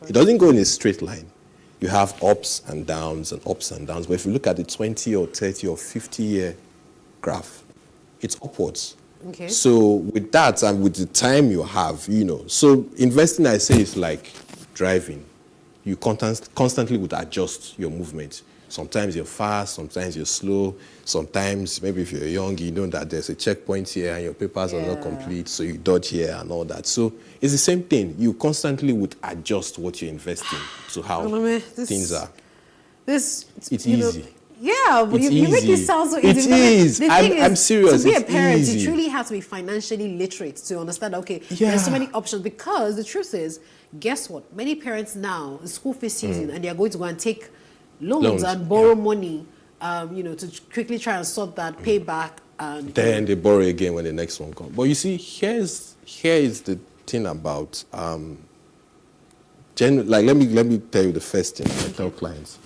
It doesn't go in a straight line. You have ups and downs and ups and downs. But if you look at the 20 or 30 or 50-year graph, it's upwards. Okay. So with that and with the time you have, so investing, I say, is like driving. You constantly would adjust your movement. Sometimes you're fast, sometimes you're slow, sometimes maybe if you're young, you know that there's a checkpoint here and your papers are not complete, so you dodge here and all that. So it's the same thing. You constantly would adjust what you're investing to how things are. It's easy. Yeah, but you make it sound so easy. It is. The thing is, I'm serious. To be a It's parent, easy. you truly have to be financially literate to understand, okay, there's so many options. Because the truth is, guess what? Many parents now, it's school fees season, and they are going to go and take loans and borrow money, to quickly try and sort that payback. And then they borrow again when the next one comes. But you see, here is the thing about, let me tell you the first thing I tell clients.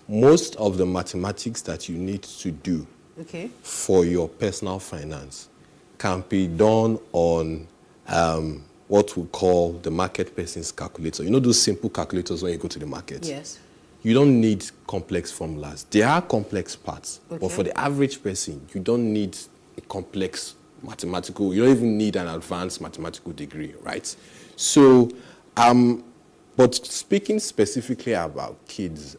Most of the mathematics that you need to do for your personal finance can be done on what we call the market person's calculator. You know those simple calculators when you go to the market? Yes. You don't need complex formulas. There are complex parts, but for the average person, you don't need a complex mathematical, you don't even need an advanced mathematical degree, right? So, but speaking specifically about kids,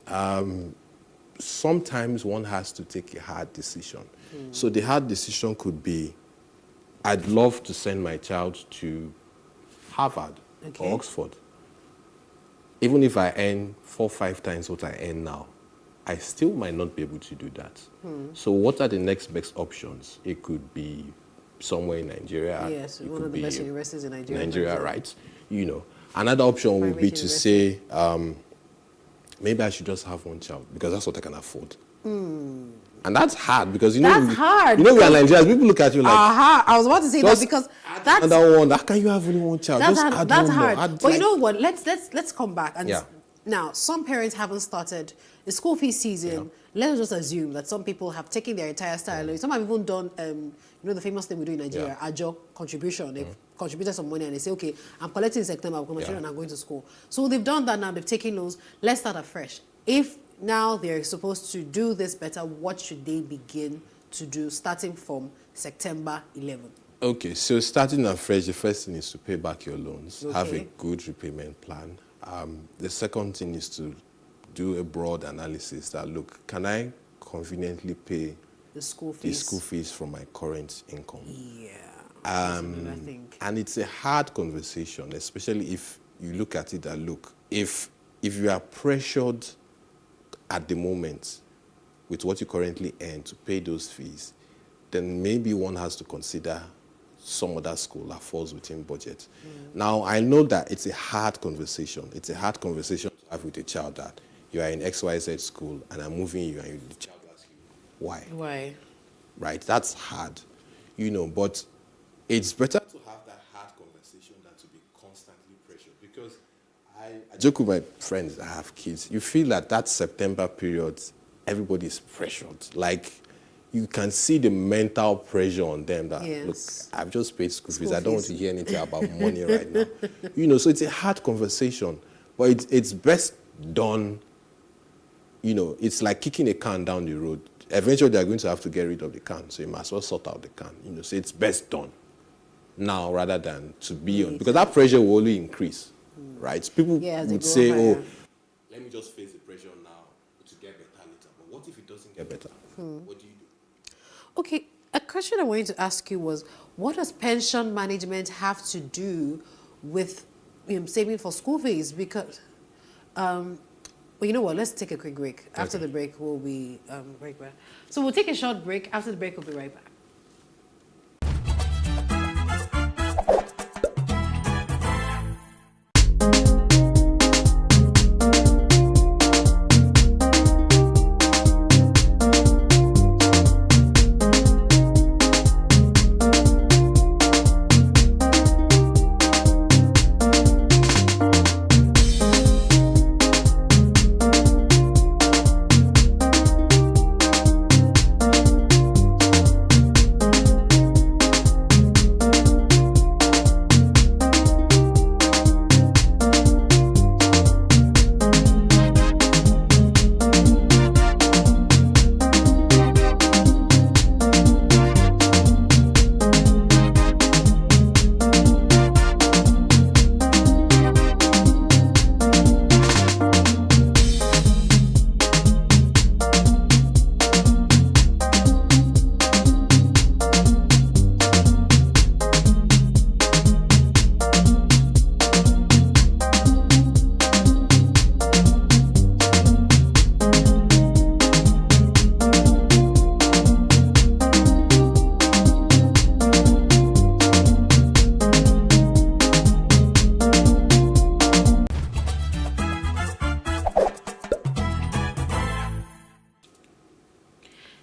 sometimes one has to take a hard decision. So the hard decision could be, I'd love to send my child to Harvard or Oxford. Even if I earn 4 or 5 times what I earn now, I still might not be able to do that. So what are the next best options? It could be somewhere in Nigeria. Yes, it one could of the be best universities in Nigeria. Nigeria, right? Another option would be to say, maybe I should just have one child because that's what I can afford. And that's hard because you know That's hard. You know we are Nigerians. People look at you like. I was about to say that because that's another one. How can you have only one child? that's Just hard. add That's one more. hard. Add, But you like- know what? Let's come back and Yeah. now some parents haven't started the school fee season. Let's just assume that some people have taken their entire salary. Some have even done you know the famous thing we do in Nigeria, ajo contribution. They've contributed some money and they say, okay, I'm collecting in September because my children are going to school. So they've done that now. They've taken loans. Let's start afresh. If now they're supposed to do this better, what should they begin to do starting from September 11? Okay, so starting afresh, the first thing is to pay back your loans. Have a Okay. good repayment plan. The second thing is to do a broad analysis that, look, can I conveniently pay The school the fees. school fees from my current income? Yeah. I think. And it's a hard conversation, especially if you look at it and look, if you are pressured at the moment with what you currently earn to pay those fees, then maybe one has to consider some other school that falls within budget. Now, I know that it's a hard conversation. It's a hard conversation to have with a child that you are in XYZ school and I'm moving you and the child asks you, why? Why? Right? That's hard, you know, but it's better to have that hard conversation than to be constantly pressured because I joke with my friends that have kids. You feel that September period, everybody's pressured. Like, you can see the mental pressure on them that, Yes. look, I've just paid school fees. School I don't want fees. to hear anything about money right now. You know, so it's a hard conversation. But it's best done, you know, it's like kicking a can down the road. Eventually, they're going to have to get rid of the can. So you must well sort out the can. You know, so it's best done now rather than to be on. Because that pressure will only increase, right? People Yeah, as they would go say, higher. oh, let me just face the pressure now to get better later. But what if it doesn't get better? What do you do? Okay, a question I wanted to ask you was, what does pension management have to do with saving for school fees? Because, well, you know what, let's take a quick break. After the break, we'll be right back. So we'll take a short break. After the break, we'll be right back.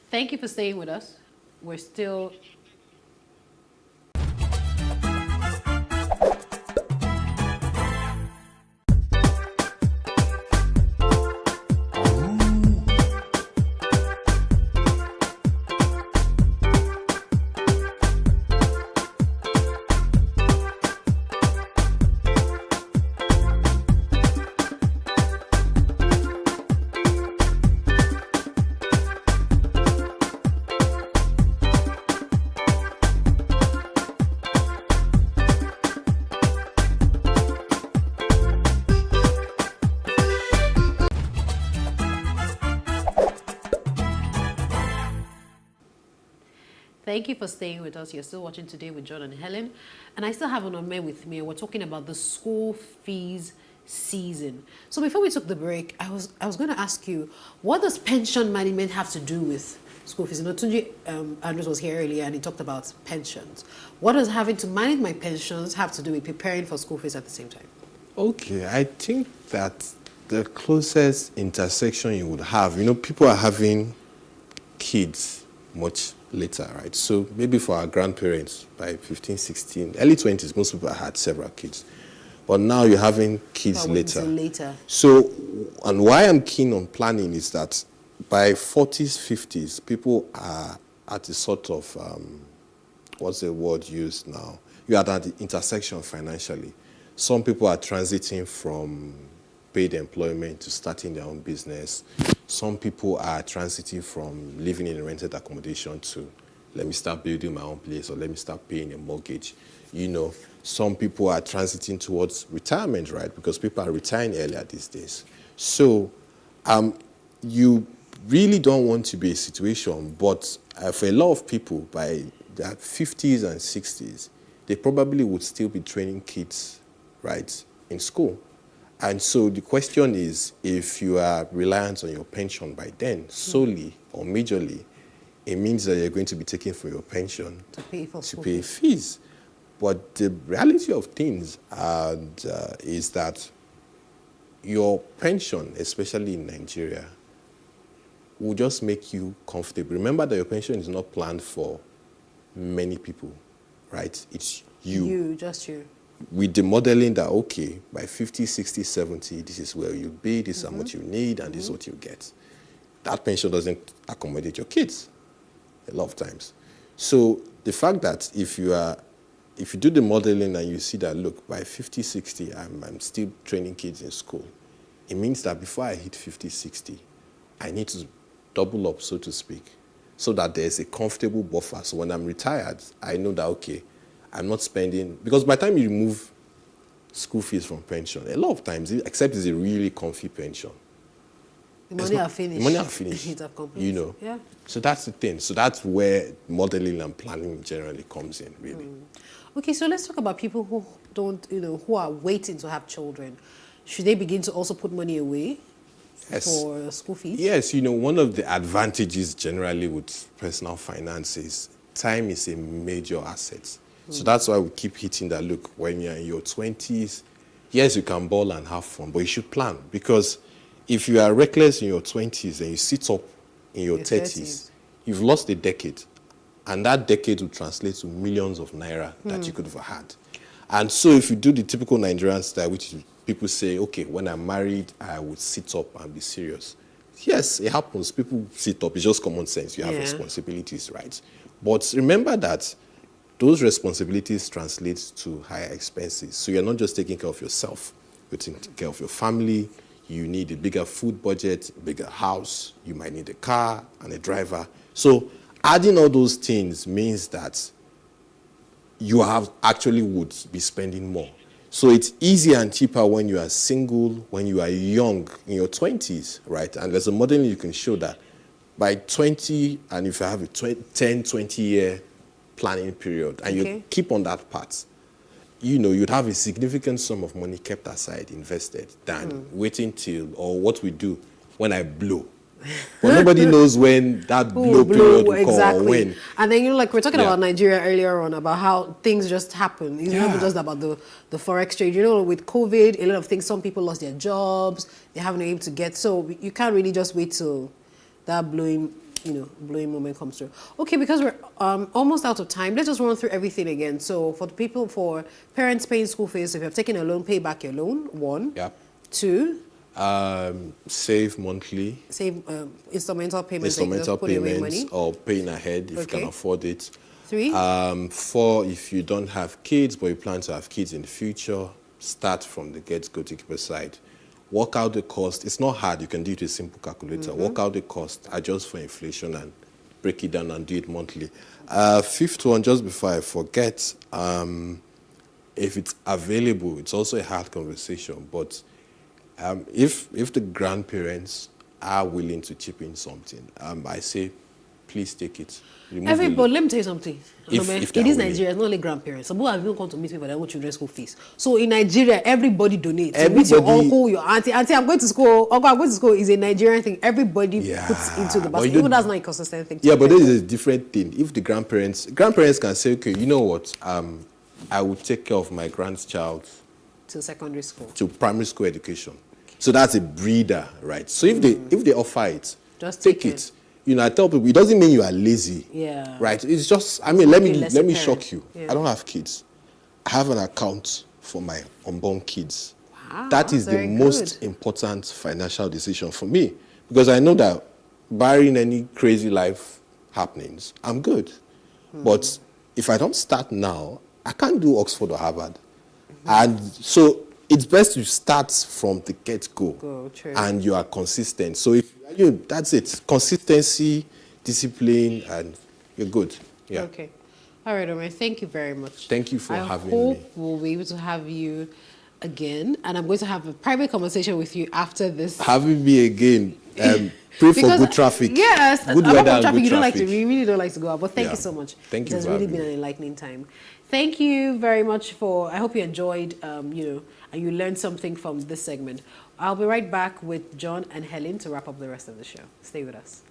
Thank you for staying with us. We're still... Thank you for staying with us. You're still watching Today with John and Helen. And I still have an Ome with me. We're talking about the school fees season. So before we took the break, I was going to ask you, what does pension management have to do with school fees? You know, Tunji Andrews was here earlier and he talked about pensions. What does having to manage my pensions have to do with preparing for school fees at the same time? Okay, I think that the closest intersection you would have, people are having kids much later, right? So maybe for our grandparents, by 15, 16, early 20s, most people had several kids. But now you're having kids later. So, and why I'm keen on planning is that by 40s, 50s, people are at a sort of, what's the word used now? You are at the intersection financially. Some people are transiting from paid employment to starting their own business. Some people are transiting from living in a rented accommodation to, let me start building my own place, or let me start paying a mortgage. Some people are transiting towards retirement, right? Because people are retiring earlier these days. So you really don't want to be a situation, but for a lot of people, by their 50s and 60s, they probably would still be training kids, right, in school. And so the question is, if you are reliant on your pension by then, solely or majorly, it means that you're going to be taking from your pension to pay fees. But the reality of things is that your pension, especially in Nigeria, will just make you comfortable. Remember that your pension is not planned for many people, right? It's you. Just you. With the modeling that, okay, by 50, 60, 70, this is where you'll be, this is how much you need, and this is what you get. That pension doesn't accommodate your kids a lot of times. So the fact that if you do the modeling and you see that, look, by 50, 60, I'm still training kids in school, it means that before I hit 50, 60, I need to double up, so to speak, so that there's a comfortable buffer. So when I'm retired, I know that, okay, I'm not spending, because by the time you remove school fees from pension, a lot of times, except it's a really comfy pension, the money are finished. The money are finished. Yeah. So that's the thing. So that's where modeling and planning generally comes in, really. Okay, so let's talk about people who don't, who are waiting to have children. Should they begin to also put money away for school fees? Yes, one of the advantages generally with personal finance is time is a major asset. So that's why we keep hitting that, look, when you're in your 20s, yes, you can ball and have fun, but you should plan. Because if you are reckless in your 20s and you sit up in your 30s, you've lost a decade. And that decade will translate to millions of naira that you could have had. And so if you do the typical Nigerian style, which people say, okay, when I'm married, I would sit up and be serious. Yes, it happens. People sit up. It's just common sense. You have responsibilities, right? But remember that those responsibilities translate to higher expenses. So you're not just taking care of yourself. You're taking care of your family. You need a bigger food budget, a bigger house. You might need a car and a driver. So adding all those things means that you have actually would be spending more. So it's easier and cheaper when you are single, when you are young, in your 20s, right? And there's a modeling you can show that by 20, and if you have a 10, 20-year planning period, and you keep on that path, you'd have a significant sum of money kept aside, invested, than waiting till, or what we do when I blow. But nobody knows when that blow period will come or when. And then, like we're talking about Nigeria earlier on, about how things just happen. It's not just about the forex trade. With COVID, a lot of things, some people lost their jobs, they haven't been able to get, so you can't really just wait till that blowing moment comes through. Okay, because we're almost out of time, let's just run through everything again. So for parents paying school fees, if you have taken a loan, pay back your loan, 1. Yeah. 2. Save monthly. Save instrumental payments. Instrumental payments or paying ahead if you can afford it. 3. 4, if you don't have kids but you plan to have kids in the future, start from the get-go to keep aside. Work out the cost. It's not hard. You can do it with a simple calculator. Work out the cost, adjust for inflation, and break it down and do it monthly. 5th one, just before I forget, if it's available, it's also a hard conversation, but if the grandparents are willing to chip in something, I say, please take it. Everybody, let me tell you something. If it is Nigeria, it's not only grandparents. Some people have even come to meet me for their own children's school fees. So in Nigeria, everybody donates. Everybody, your uncle, your auntie, I'm going to school. Uncle, I'm going to school is a Nigerian thing. Everybody puts into the basket. Even that's not a consistent thing. Yeah, but this is a different thing. If the grandparents can say, okay, you know what, I will take care of my grandchild to secondary school, to primary school education. So that's a breeder, right? So if they offer it, Just take take it. You know, I tell people it doesn't mean you are lazy. Yeah. Right? It's just, I mean, let me parent. shock you. Yeah. I don't have kids. I have an account for my unborn kids. Wow, That is that's the very most good. important financial decision for me, because I know that barring any crazy life happenings, I'm good. But if I don't start now, I can't do Oxford or Harvard. And so it's best to start from the get-go, True. and you are consistent. So if that's it, consistency, discipline, and you're good. Yeah. Okay. All right, Omar, thank you very much. Thank you for having me. I hope we'll be able to have you again, and I'm going to have a private conversation with you after this. Having me again. Pray for good traffic. Yes, good apart weather from and traffic, good you don't like traffic. to. You really don't like to go out. But thank Yeah. you so much. Thank you It has for really having been me. an enlightening time. Thank you very much for. I hope you enjoyed. And you learned something from this segment. I'll be right back with John and Helen to wrap up the rest of the show. Stay with us.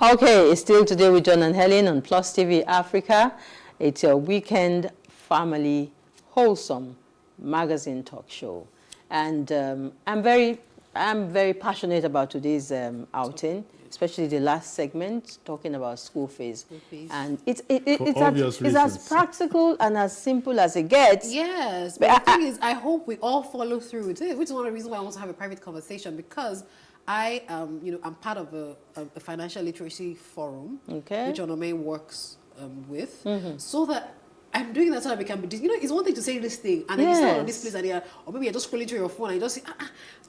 Okay, it's still today with John and Helen on Plus TV Africa. It's your weekend family wholesome magazine talk show, and I'm very passionate about today's outing, especially the last segment talking about school fees. And it's as practical and as simple as it gets. Yes, but the thing is, I hope we all follow through with it, which is one of the reasons why I want to have a private conversation, because I, I'm part of a financial literacy forum, which Onome works with, so that I'm doing that so that we can be, it's one thing to say this thing, and then you start on this place, and or maybe you're just scrolling through your phone, and you just say,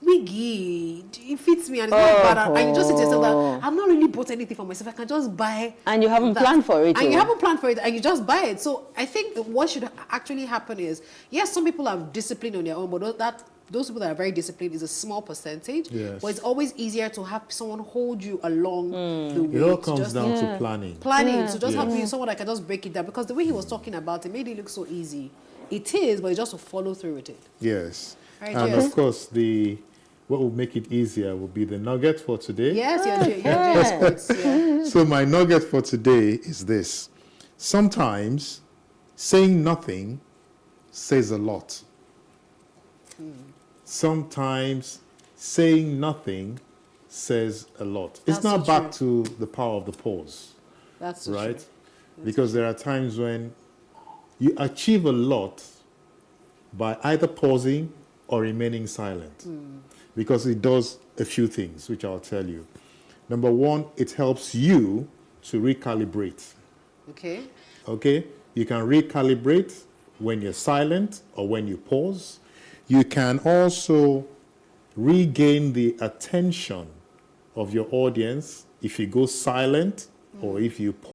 Miggy, it fits me, and it's not bad, and you just say to yourself that, I've not really bought anything for myself, I can just buy. And you haven't planned for it. And you haven't planned for it, and you just buy it. So I think what should actually happen is, yes, some people are disciplined on their own, but those people that are very disciplined is a small percentage. Yes. But it's always easier to have someone hold you along the way. It all comes down to planning. So just have someone that can just break it down, because the way he was talking about it made it look so easy. It is, but it's just to follow through with it. Yes. Right, and of course, what will make it easier will be the nugget for today. Yes, yes. So my nugget for today is this. Sometimes saying nothing says a lot. Sometimes saying nothing says a lot. It's now back to the power of the pause. That's so right? True. Because there are times when you achieve a lot by either pausing or remaining silent. Because it does a few things, which I'll tell you. Number one, it helps you to recalibrate. Okay? You can recalibrate when you're silent or when you pause. You can also regain the attention of your audience if you go silent or if you pause.